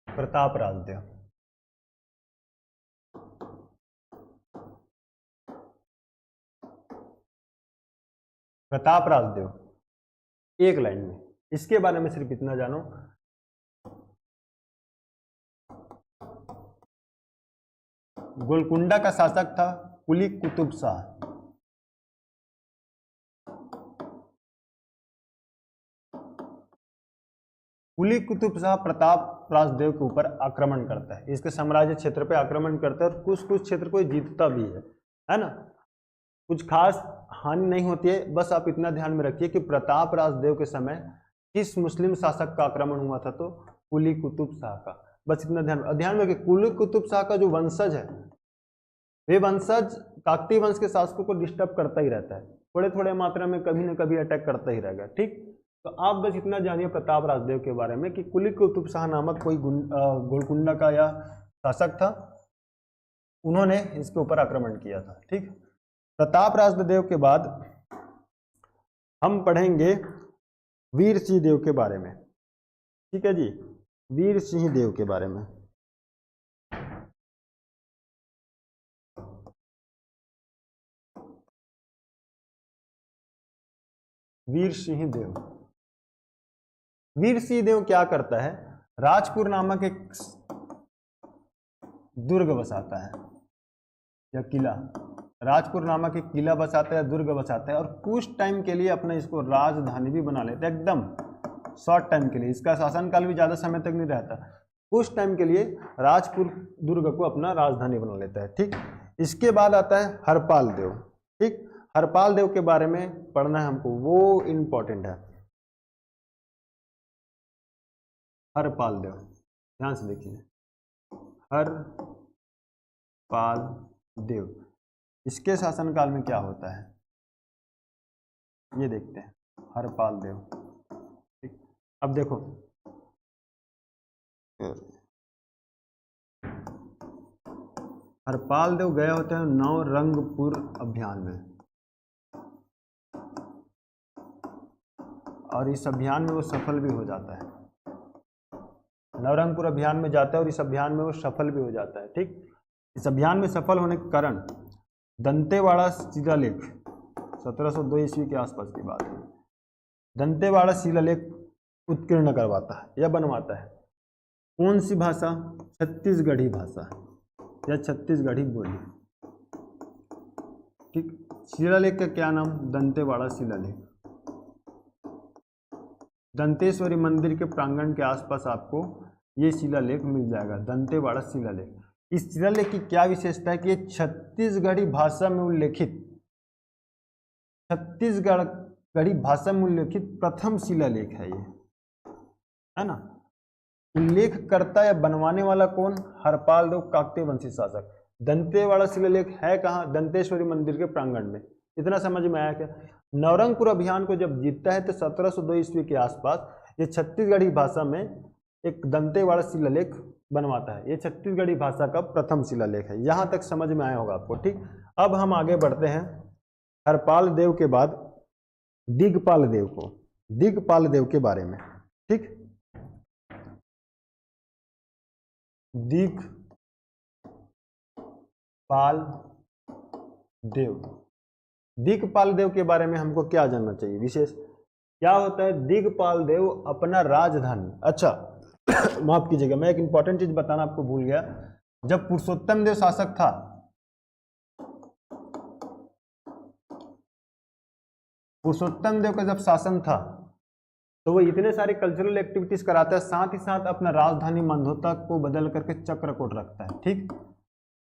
प्रताप राजदेव, प्रताप राजदेव एक लाइन में, इसके बारे में सिर्फ इतना जानो, गोलकुंडा का शासक था कुली कुतुब शाह। कुली कुतुब शाह प्रताप राजदेव के ऊपर आक्रमण करता है, इसके साम्राज्य क्षेत्र पे आक्रमण करता है और कुछ कुछ क्षेत्र को जीतता भी है ना। कुछ खास हानि नहीं होती है, बस आप इतना ध्यान में रखिए कि प्रताप राजदेव के समय किस मुस्लिम शासक का आक्रमण हुआ था, तो कुली कुतुब शाह का। बस इतना ध्यान में रखिए, कुली कुतुब शाह का जो वंशज है, वे वंशज काकतीय वंश के शासकों को डिस्टर्ब करता ही रहता है, थोड़े थोड़े मात्रा में कभी न कभी अटैक करता ही रहेगा। ठीक, तो आप बस इतना जानिए प्रताप राजदेव के बारे में कि कुली कुतुब शाह नामक कोई गोलकुंडा का या शासक था, उन्होंने इसके ऊपर आक्रमण किया था। ठीक, प्रताप राजदेव के बाद हम पढ़ेंगे वीर सिंह देव के बारे में। ठीक है जी, वीर सिंह देव के बारे में। वीर सिंह देव, वीर सिंह देव क्या करता है, राजपुर नामक एक दुर्ग बसाता है या किला, राजपुर नामक एक किला बसाता है, दुर्ग बसाता है और कुछ टाइम के लिए अपना इसको राजधानी भी बना लेता है, एकदम शॉर्ट टाइम के लिए, इसका शासनकाल भी ज़्यादा समय तक नहीं रहता, कुछ टाइम के लिए राजपुर दुर्ग को अपना राजधानी बना लेता है। ठीक, इसके बाद आता है हरपाल देव। ठीक, हरपाल देव के बारे में पढ़ना है हमको, वो इम्पोर्टेंट है। हरपाल देव, ध्यान से देखिए, हरपाल देव, इसके शासनकाल में क्या होता है ये देखते हैं। हरपाल देव, ठीक, अब देखो हरपाल देव गए होते हैं नवरंगपुर अभियान में, और इस अभियान में वो सफल भी हो जाता है, नवरंगपुर अभियान में जाता है और इस अभियान में वो सफल भी हो जाता है। ठीक, इस अभियान में सफल होने के कारण दंतेवाड़ा शिलालेख 1702 ईस्वी के आसपास की बात है, दंतेवाड़ा शिलालेख उत्कीर्ण करवाता है या बनवाता है। कौन सी भाषा, छत्तीसगढ़ी भाषा या छत्तीसगढ़ी बोली। ठीक, शिलालेख का क्या नाम, दंतेवाड़ा शिलालेख। दंतेश्वरी मंदिर के प्रांगण के आसपास आपको ये शिलालेख मिल जाएगा, दंतेवाड़ा शिलालेख। इस शिलालेख की क्या विशेषता है कि ये छत्तीसगढ़ी भाषा में उल्लेखित, छत्तीसगढ़ी भाषा में उल्लेखित प्रथम शिलालेख है ये, है ना। उल्लेख करता या बनवाने वाला कौन, हरपाल देव काकतीय वंशी शासक। दंतेवाड़ा शिलालेख है कहाँ, दंतेश्वरी मंदिर के प्रांगण में। इतना समझ में आया क्या। नवरंगपुर अभियान को जब जीतता है तो 1702 ईस्वी के आसपास ये छत्तीसगढ़ी भाषा में एक दंतेवाड़ा शिलालेख बनवाता है। ये छत्तीसगढ़ी भाषा का प्रथम शिलालेख है। यहाँ तक समझ में आया होगा आपको। ठीक, अब हम आगे बढ़ते हैं हरपाल देव के बाद दिगपाल देव को, दिगपाल देव के बारे में। ठीक, दिगपाल देव, दिगपाल देव के बारे में हमको क्या जानना चाहिए विशेष, क्या होता है दिगपाल देव अपना राजधानी। अच्छा माफ कीजिएगा, मैं एक इंपॉर्टेंट चीज बताना आपको भूल गया। जब पुरुषोत्तम देव शासक था, पुरुषोत्तम देव का जब शासन था तो वो इतने सारे कल्चरल एक्टिविटीज कराता है, साथ ही साथ अपना राजधानी मंदोता को बदल करके चक्रकोट रखता है। ठीक,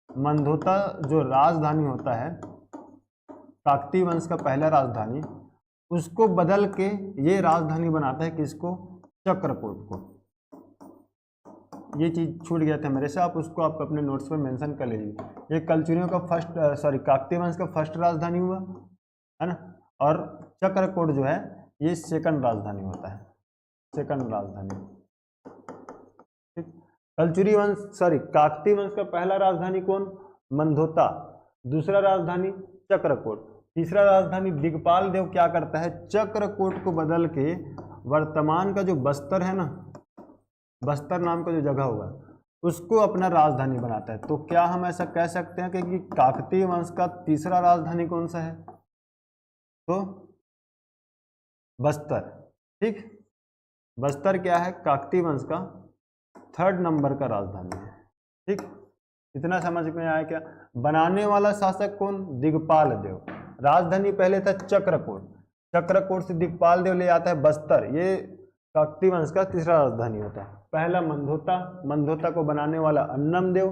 मंदोता जो राजधानी होता है, काकतीय वंश का पहला राजधानी, उसको बदल के ये राजधानी बनाता है किसको, चक्रकोट को। ये चीज़ छूट गया था मेरे से, आप उसको आप अपने नोट्स में मेंशन कर लीजिए। ये कलचुरियों का काकतीय वंश का फर्स्ट राजधानी हुआ, है ना, और चक्रकोट जो है ये सेकंड राजधानी होता है, सेकंड राजधानी। ठीक, काकतीय वंश का पहला राजधानी कौन? मंधोता। दूसरा राजधानी चक्रकोट। तीसरा राजधानी दिगपाल देव क्या करता है? चक्रकोट को बदल के वर्तमान का जो बस्तर है ना, बस्तर नाम का जो जगह होगा उसको अपना राजधानी बनाता है। तो क्या हम ऐसा कह सकते हैं कि काकतीय वंश का तीसरा राजधानी कौन सा है? तो बस्तर। ठीक, बस्तर क्या है? काकतीय वंश का थर्ड नंबर का राजधानी है। ठीक, इतना समझ में आया क्या? बनाने वाला शासक कौन? दिगपाल देव। राजधानी पहले था चक्रकोट, चक्रकोट से दिगपाल देव ले आता है बस्तर, ये काकतीय वंश का तीसरा राजधानी होता है। पहला मंधोता, मंधोता को बनाने वाला अन्नम देव,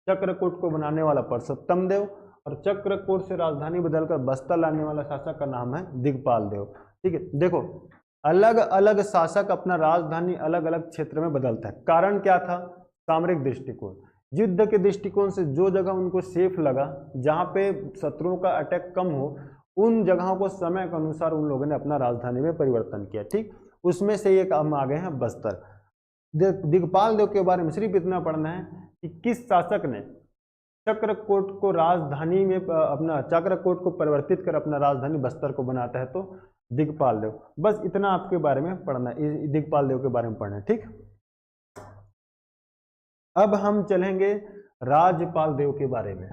चक्रकोट को बनाने वाला परसोत्तम देव, और चक्रकोट से राजधानी बदलकर बस्तर लाने वाला शासक का नाम है दिगपाल देव। ठीक है, देखो अलग अलग शासक अपना राजधानी अलग अलग क्षेत्र में बदलता है। कारण क्या था? सामरिक दृष्टिकोण, युद्ध के दृष्टिकोण से जो जगह उनको सेफ लगा, जहां पे शत्रुओं का अटैक कम हो, उन जगहों को समय के अनुसार उन लोगों ने अपना राजधानी में परिवर्तन किया। ठीक, उसमें से एक हम आ गए हैं बस्तर। दिगपाल देव के बारे में सिर्फ इतना पढ़ना है कि किस शासक ने चक्रकोट को राजधानी में अपना चक्रकोट को परिवर्तित कर अपना राजधानी बस्तर को बनाता है, तो दिगपाल देव। बस इतना आपके बारे में पढ़ना है, दिगपाल देव के बारे में पढ़ना है। ठीक, अब हम चलेंगे राजपाल देव के बारे में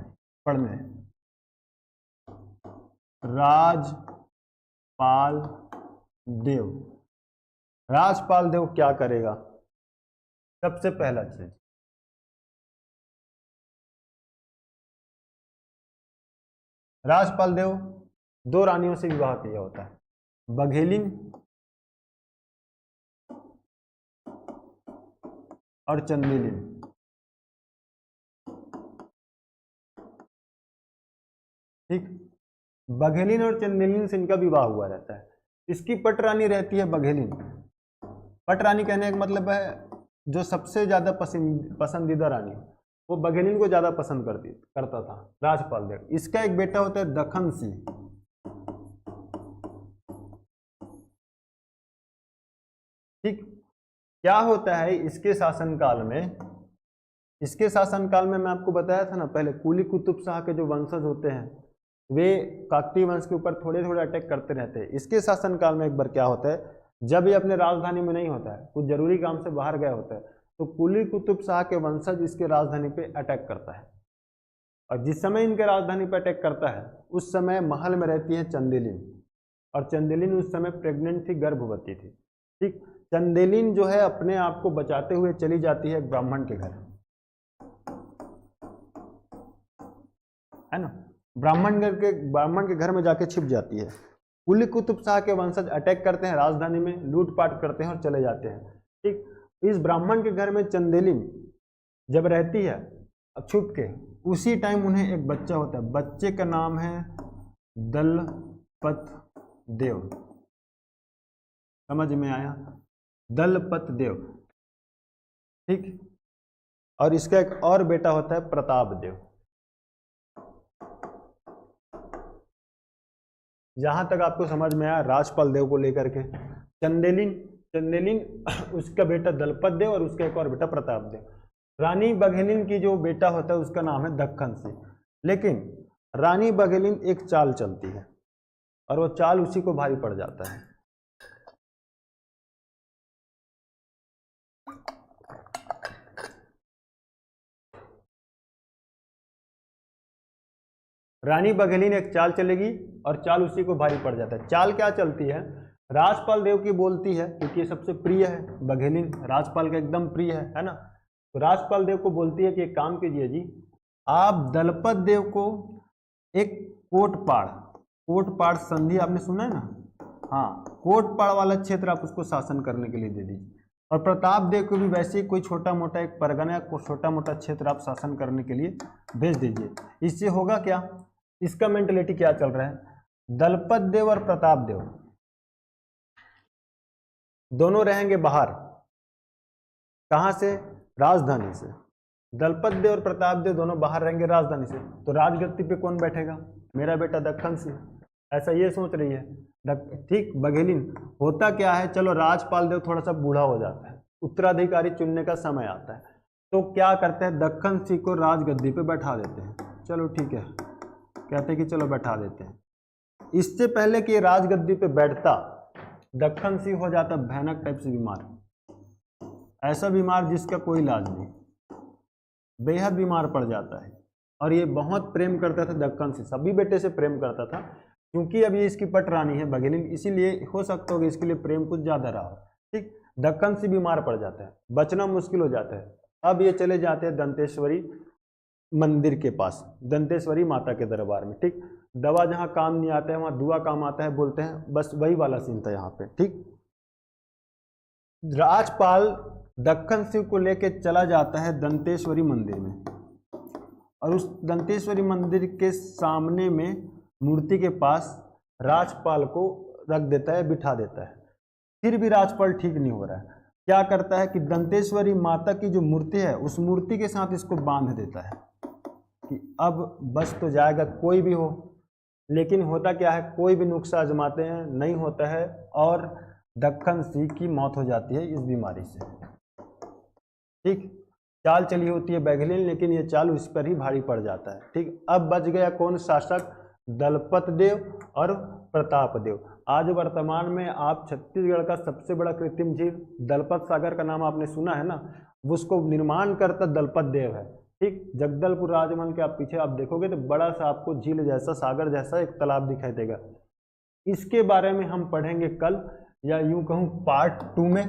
पढ़ने। राजपाल देव, राजपाल देव क्या करेगा? सबसे पहला चीज, राजपाल देव दो रानियों से विवाह किया होता है, बघेलिन और चंदेलिन। ठीक, बघेलिन और चंदेलिन से इनका विवाह हुआ रहता है। इसकी पटरानी रहती है बघेलिन। पटरानी कहने का मतलब है जो सबसे ज्यादा पसंदीदा रानी, वो बघेलिन को ज्यादा पसंद करता था राजपाल देव। इसका एक बेटा होता है दखन सिंह। ठीक, क्या होता है इसके शासनकाल में? इसके शासनकाल में मैं आपको बताया था ना पहले, कुली कुतुब शाह के जो वंशज होते हैं वे काकतीय वंश के ऊपर थोड़े थोड़े अटैक करते रहते हैं। इसके शासनकाल में एक बार क्या होता है, जब ये अपने राजधानी में नहीं होता है, कुछ जरूरी काम से बाहर गया होता है, तो कुली कुतुब शाह के वंशज इसके राजधानी पे अटैक करता है। और जिस समय इनके राजधानी पे अटैक करता है उस समय महल में रहती है चंदेलिन, और चंदेलिन उस समय प्रेग्नेंट थी, गर्भवती थी। ठीक, चंदेलिन जो है अपने आप को बचाते हुए चली जाती है ब्राह्मण के घर, है ना, ब्राह्मण के घर में जाके छिप जाती है। कुली कुतुब शाह के वंशज अटैक करते हैं, राजधानी में लूटपाट करते हैं और चले जाते हैं। ठीक, इस ब्राह्मण के घर में चंदेलिन जब रहती है अब छुप के, उसी टाइम उन्हें एक बच्चा होता है, बच्चे का नाम है दलपत देव। समझ में आया? दलपत देव। ठीक, और इसका एक और बेटा होता है प्रताप देव। जहां तक आपको समझ में आया राजपाल देव को लेकर के, चंदेलिन उसका बेटा दलपत देव और उसका एक और बेटा प्रताप देव। रानी बघेलिन की जो बेटा होता है उसका नाम है दक्खन सिंह। लेकिन रानी बघेलिन एक चाल चलती है और वो चाल उसी को भारी पड़ जाता है। रानी बघेलिन एक चाल चलेगी और चाल उसी को भारी पड़ जाता है। चाल क्या चलती है? राजपाल देव की बोलती है, क्योंकि ये सबसे प्रिय है, बघेलिन राजपाल का एकदम प्रिय है ना। तो राजपाल देव को बोलती है कि एक काम कीजिए जी, आप दलपत देव को एक कोटपाड़ संधि आपने सुना है ना, हाँ, कोटपाड़ वाला क्षेत्र आप उसको शासन करने के लिए दे दीजिए। और प्रताप देव को भी वैसे ही कोई छोटा मोटा एक परगना को छोटा मोटा क्षेत्र आप शासन करने के लिए भेज दीजिए। इससे होगा क्या? इसका मेंटेलिटी क्या चल रहा है? दलपत देव और प्रताप देव दोनों रहेंगे बाहर। कहां से? राजधानी से। दलपत देव और प्रताप देव दोनों बाहर रहेंगे राजधानी से, तो राजगद्दी पे कौन बैठेगा? मेरा बेटा दक्कन सिंह। ऐसा ये सोच रही है। ठीक बघेलिन, होता क्या है, चलो राजपाल देव थोड़ा सा बूढ़ा हो जाता है, उत्तराधिकारी चुनने का समय आता है, तो क्या करते हैं, दक्कन सिंह को राजगद्दी पे बैठा देते हैं। चलो ठीक है, कहते हैं कि चलो बैठा देते हैं। इससे पहले कि राजगद्दी पे बैठता, दक्कन सिंह हो जाता भयानक टाइप से बीमार, ऐसा बीमार जिसका कोई इलाज नहीं, बेहद बीमार पड़ जाता है। और ये बहुत प्रेम करता था दक्कन से, सभी बेटे से प्रेम करता था, क्योंकि अब ये इसकी पट रानी है बघेलिन, इसीलिए हो सकता होगा इसके लिए प्रेम कुछ ज़्यादा रहा। ठीक, दक्कन से बीमार पड़ जाता है, बचना मुश्किल हो जाता है। अब ये चले जाते हैं दंतेश्वरी मंदिर के पास, दंतेश्वरी माता के दरबार में। ठीक, दवा जहाँ काम नहीं आता है वहाँ दुआ काम आता है बोलते हैं, बस वही वाला सीन था यहाँ पे। ठीक, राजपाल दक्कन सिंह को लेके चला जाता है दंतेश्वरी मंदिर में, और उस दंतेश्वरी मंदिर के सामने में मूर्ति के पास राजपाल को रख देता है, बिठा देता है। फिर भी राजपाल ठीक नहीं हो रहा है, क्या करता है कि दंतेश्वरी माता की जो मूर्ति है उस मूर्ति के साथ इसको बांध देता है कि अब बस तो जाएगा कोई भी हो। लेकिन होता क्या है, कोई भी नुस्खा आजमाते हैं, नहीं होता है, और दक्कन सिंह की मौत हो जाती है इस बीमारी से। ठीक, चाल चली होती है बघेलिन, लेकिन ये चाल उस पर ही भारी पड़ जाता है। ठीक, अब बच गया कौन शासक, दलपत देव और प्रताप देव। आज वर्तमान में आप छत्तीसगढ़ का सबसे बड़ा कृत्रिम झील दलपत सागर का नाम आपने सुना है ना, उसको निर्माण करता दलपत देव है। ठीक, जगदलपुर राजमहल के आप पीछे आप देखोगे तो बड़ा सा आपको झील जैसा, सागर जैसा एक तालाब दिखाई देगा। इसके बारे में हम पढ़ेंगे कल, या यूं कहूं पार्ट 2 में।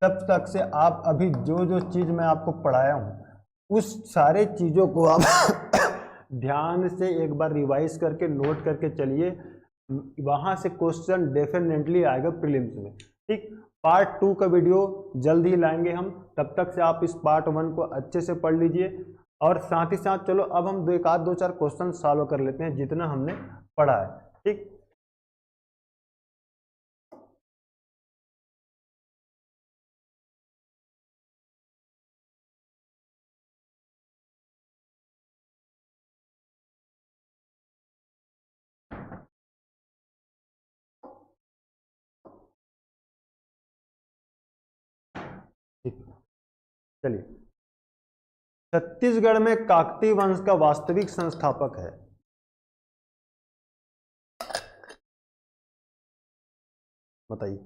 तब तक से आप अभी जो जो चीज़ मैं आपको पढ़ाया हूं उस सारे चीज़ों को आप ध्यान से एक बार रिवाइज करके नोट करके चलिए, वहां से क्वेश्चन डेफिनेटली आएगा प्रीलिम्स में। ठीक, पार्ट 2 का वीडियो जल्द ही लाएंगे हम, तब तक से आप इस पार्ट 1 को अच्छे से पढ़ लीजिए, और साथ ही साथ चलो अब हम एक आध दो चार क्वेश्चन सॉल्व कर लेते हैं जितना हमने पढ़ा है। ठीक, ठीक, चलिए। छत्तीसगढ़ में काकतीय वंश का वास्तविक संस्थापक है, बताइए।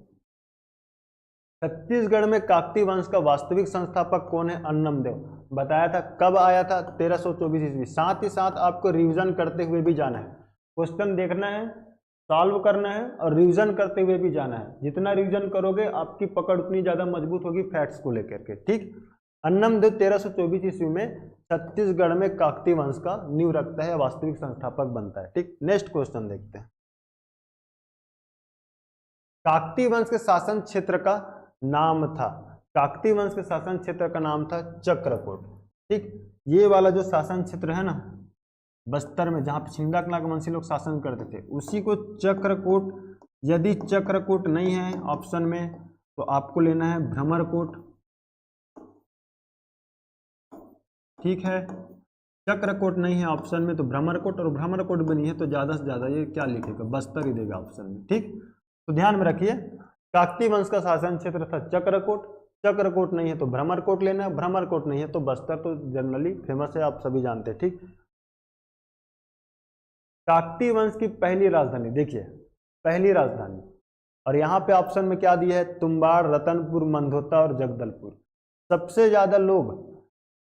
छत्तीसगढ़ में काकतीय वंश का वास्तविक संस्थापक कौन है? अन्नमदेव। बताया था कब आया था? 1324 ईस्वी। साथ ही साथ आपको रिवीजन करते हुए भी जाना है, क्वेश्चन देखना है, सॉल्व करना है और रिवीजन करते हुए भी जाना है। जितना रिवीजन करोगे आपकी पकड़ उतनी ज्यादा मजबूत होगी फैक्ट्स को लेकर के। ठीक, अन्नमदेव 1324 ईस्वी में छत्तीसगढ़ में काकतीय वंश का नींव रखता है, वास्तविक संस्थापक बनता है। ठीक, नेक्स्ट क्वेश्चन देखते हैं। काकतीय वंश के शासन क्षेत्र का नाम था, काकतीय वंश के शासन क्षेत्र का नाम था चक्रकोट। ठीक, ये वाला जो शासन क्षेत्र है ना बस्तर में, जहां पे छिंदकनाग वंशी लोग शासन करते थे, उसी को चक्रकोट। यदि चक्रकोट नहीं है ऑप्शन में तो आपको लेना है भ्रमरकोट। ठीक है, चक्रकोट नहीं है ऑप्शन में तो भ्रमरकोट, और भ्रमरकोट भी नहीं है तो ज्यादा से ज्यादा ये क्या लिखेगा, बस्तर ही देगा ऑप्शन में। ठीक, तो ध्यान में रखिए, काकतीय वंश का शासन क्षेत्र था चक्रकोट, चक्रकोट नहीं है तो भ्रमरकोट लेना है, भ्रमरकोट नहीं है तो बस्तर, तो जनरली फेमस है, आप सभी जानते हैं। ठीक, काकतीय वंश की पहली राजधानी देखिए, पहली राजधानी, और यहाँ पे ऑप्शन में क्या दिया है? तुम्बाड़, रतनपुर, मंधोता और जगदलपुर। सबसे ज्यादा लोग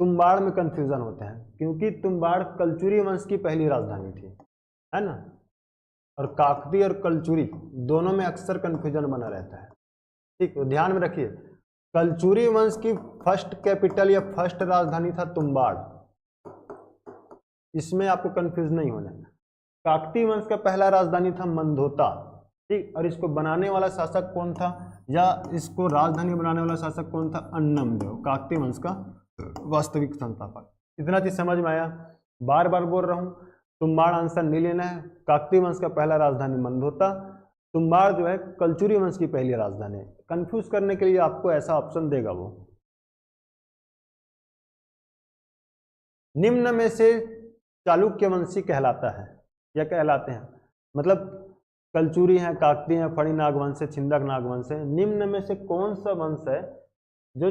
तुम्बाड़ में कंफ्यूजन होते हैं, क्योंकि तुम्बाड़ कलचुरी वंश की पहली राजधानी थी, है ना, और काकतीय और कलचुरी दोनों में अक्सर कंफ्यूजन बना रहता है। ठीक, तो ध्यान में रखिए, कलचुरी वंश की फर्स्ट कैपिटल या फर्स्ट राजधानी था तुम्बाड़, इसमें आपको कंफ्यूज नहीं होना है। काकतीय वंश का पहला राजधानी था मंधोता। ठीक, और इसको बनाने वाला शासक कौन था, या इसको राजधानी बनाने वाला शासक कौन था? अन्नमदेव, काकतीय वंश का वास्तविक संस्थापक। इतना चीज समझ में आया? बार बार बोल रहा हूं, तुम्बाड़ आंसर नहीं लेना है। काकतीय वंश का पहला राजधानी मंधोता, तुम्बाड़ जो है कलचुरी वंश की पहली राजधानी है। कंफ्यूज करने के लिए आपको ऐसा ऑप्शन देगा वो। निम्न में से चालुक्य वंशी कहलाता है या कहलाते हैं, मतलब कलचुरी है, काकती है, फणी नागवंश है, छिंदक नागवंश है, निम्न में से कौन सा वंश है जो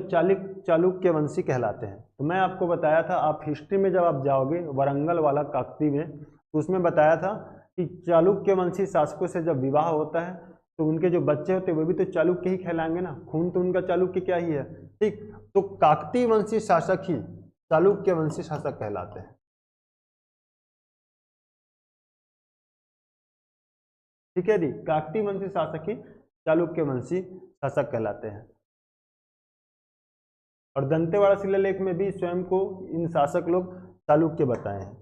चालुक्य वंशी कहलाते हैं? तो मैं आपको बताया था, आप हिस्ट्री में जब आप जाओगे वरंगल वाला काकती में, तो उसमें बताया था कि चालुक्य वंशी शासकों से जब विवाह होता है तो उनके जो बच्चे होते हैं वो भी तो चालुक्य ही कहलाएंगे ना, खून तो उनका चालुक्य क्या ही है, ठीक। तो काकती वंशी शासक ही चालुक्य वंशी शासक कहलाते हैं, ठीक है जी। काकती वंशी शासक ही चालुक्य वंशी शासक कहलाते हैं। और दंतेवाड़ा शिलालेख में भी स्वयं को इन शासक लोग चालुक्य बताए हैं।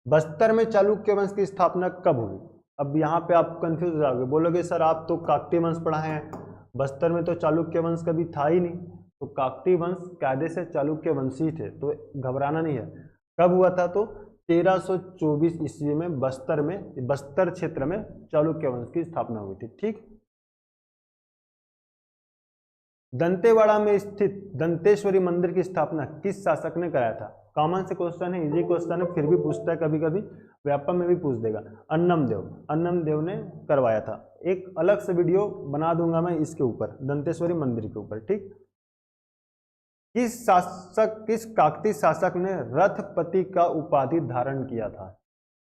बस्तर में चालुक्य वंश की स्थापना कब हुई? अब यहाँ पे आप कंफ्यूज हो जाओगे, बोलोगे सर आप तो काकती वंश पढ़ाए हैं, बस्तर में तो चालुक्य वंश कभी था ही नहीं। तो काकती वंश कायदे से चालुक्य वंशी थे, तो घबराना नहीं है। कब हुआ था? तो 1324 ईस्वी में बस्तर क्षेत्र में चालुक्य वंश की स्थापना हुई थी, ठीक। दंतेवाड़ा में स्थित दंतेश्वरी मंदिर की स्थापना किस शासक ने कराया था? कॉमन से क्वेश्चन है, इजी क्वेश्चन है, फिर भी पूछता है कभी कभी, व्यापम में भी पूछ देगा। अन्नम देव ने करवाया था। एक अलग से वीडियो बना दूंगा मैं इसके ऊपर, दंतेश्वरी मंदिर के ऊपर, ठीक। किस काकती शासक ने रथपति का उपाधि धारण किया था?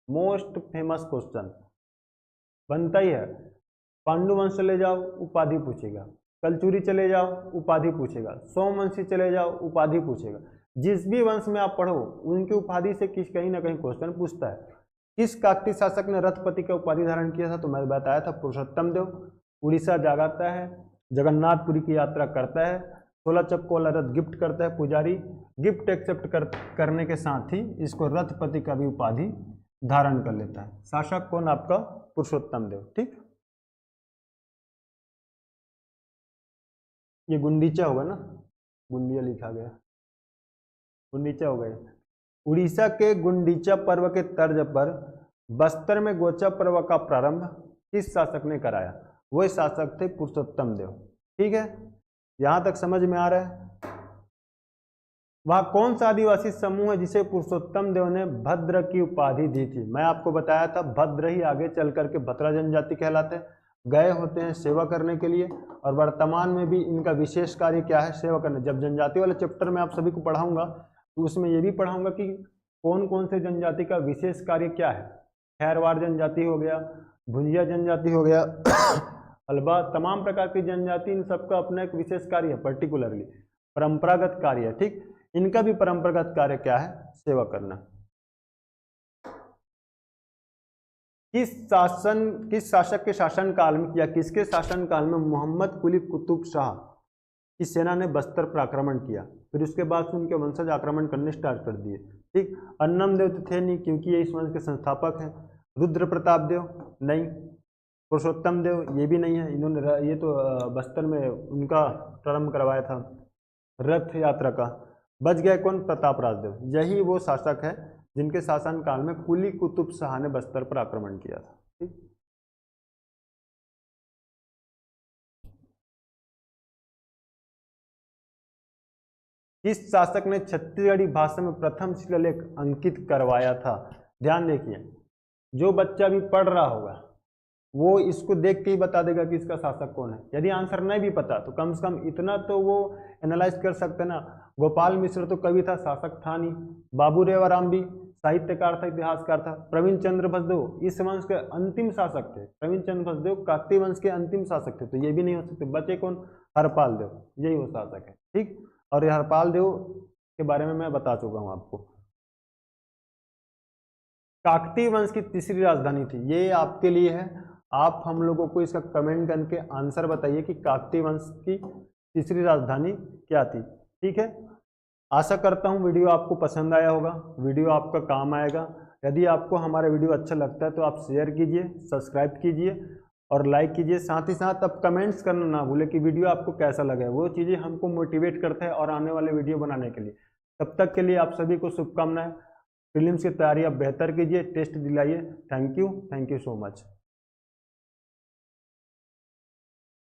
मोस्ट फेमस क्वेश्चन बनता ही है। पांडुवंश चले जाओ, उपाधि पूछेगा। कलचुरी चले जाओ, उपाधि पूछेगा। सोमवंशी चले जाओ, उपाधि पूछेगा। जिस भी वंश में आप पढ़ो उनकी उपाधि से कहीं ना कहीं क्वेश्चन पूछता है। किस काकती शासक ने रथपति का उपाधि धारण किया था? तो मैं बताया था, पुरुषोत्तम देव। उड़ीसा जागाता है, जगन्नाथपुरी की यात्रा करता है, 16 चक्कों वाला रथ गिफ्ट करता है पुजारी, गिफ्ट एक्सेप्ट करने के साथ ही इसको रथपति का भी उपाधि धारण कर लेता है। शासक कौन? आपका पुरुषोत्तम देव, ठीक। ये गुंडीचा होगा ना, गुंडिया लिखा गया, गुंडीचा हो गया। उड़ीसा के गुंडीचा पर्व के तर्ज पर बस्तर में गोचा पर्व का प्रारंभ किस शासक ने कराया? वह शासक थे पुरुषोत्तम देव, ठीक है। यहां तक समझ में आ रहा है? वह कौन सा आदिवासी समूह है जिसे पुरुषोत्तम देव ने भद्र की उपाधि दी थी? मैं आपको बताया था, भद्र ही आगे चल करके भद्रा जनजाति कहलाते हैं। गए होते हैं सेवा करने के लिए, और वर्तमान में भी इनका विशेष कार्य क्या है? सेवा करना। जब जनजाति वाले चैप्टर में आप सभी को पढ़ाऊंगा तो उसमें ये भी पढ़ाऊंगा कि कौन कौन से जनजाति का विशेष कार्य क्या है। खैरवाड़ जनजाति हो गया, भुंजिया जनजाति हो गया, हलबा, तमाम प्रकार की जनजाति, इन सबका अपना एक विशेष कार्य है, पर्टिकुलरली परंपरागत कार्य है, ठीक। इनका भी परंपरागत कार्य क्या है? सेवा करना। किस शासक के शासन काल में या किसके शासन काल में मोहम्मद कुली कुतुब शाह की सेना ने बस्तर पर आक्रमण किया? फिर उसके बाद उनके वंशज आक्रमण करने स्टार्ट कर दिए, ठीक। अन्नम देव तो थे नहीं, क्योंकि ये इस वंश के संस्थापक हैं। रुद्र प्रताप देव नहीं, पुरुषोत्तम देव ये भी नहीं है, इन्होंने ये तो बस्तर में उनका प्रारंभ करवाया था रथ यात्रा का। बच गए कौन? प्रताप राजदेव। यही वो शासक है जिनके शासन काल में कुली कुतुब शाह ने बस्तर पर आक्रमण किया था, ठीक। किस शासक ने छत्तीसगढ़ी भाषा में प्रथम शिलालेख अंकित करवाया था? ध्यान देखिए, जो बच्चा भी पढ़ रहा होगा वो इसको देख के ही बता देगा कि इसका शासक कौन है। यदि आंसर नहीं भी पता तो कम से कम इतना तो वो एनालाइज कर सकते ना। गोपाल मिश्र तो कवि था, शासक था नहीं। बाबू रेवाराम भी साहित्यकार था, इतिहासकार था। प्रवीण चंद्र भसदेव इस वंश के अंतिम शासक थे। प्रवीण चंद्र भसदेव काकती वंश के अंतिम शासक थे, तो ये भी नहीं हो सकते। बचे कौन? हरपाल देव, यही वो शासक है, ठीक। और ये हरपाल देव के बारे में मैं बता चुका हूं आपको। काकती वंश की तीसरी राजधानी थी, ये आपके लिए है। आप हम लोगों को इसका कमेंट करके आंसर बताइए कि काकती वंश की तीसरी राजधानी क्या थी, ठीक है। आशा करता हूँ वीडियो आपको पसंद आया होगा, वीडियो आपका काम आएगा। यदि आपको हमारा वीडियो अच्छा लगता है तो आप शेयर कीजिए, सब्सक्राइब कीजिए और लाइक कीजिए। साथ ही साथ आप कमेंट्स करना ना भूलें कि वीडियो आपको कैसा लगा। वो चीज़ें हमको मोटिवेट करते हैं और आने वाले वीडियो बनाने के लिए। तब तक के लिए आप सभी को शुभकामनाएं। प्रीलिम्स की तैयारी आप बेहतर कीजिए, टेस्ट दिलाइए। Thank you so much.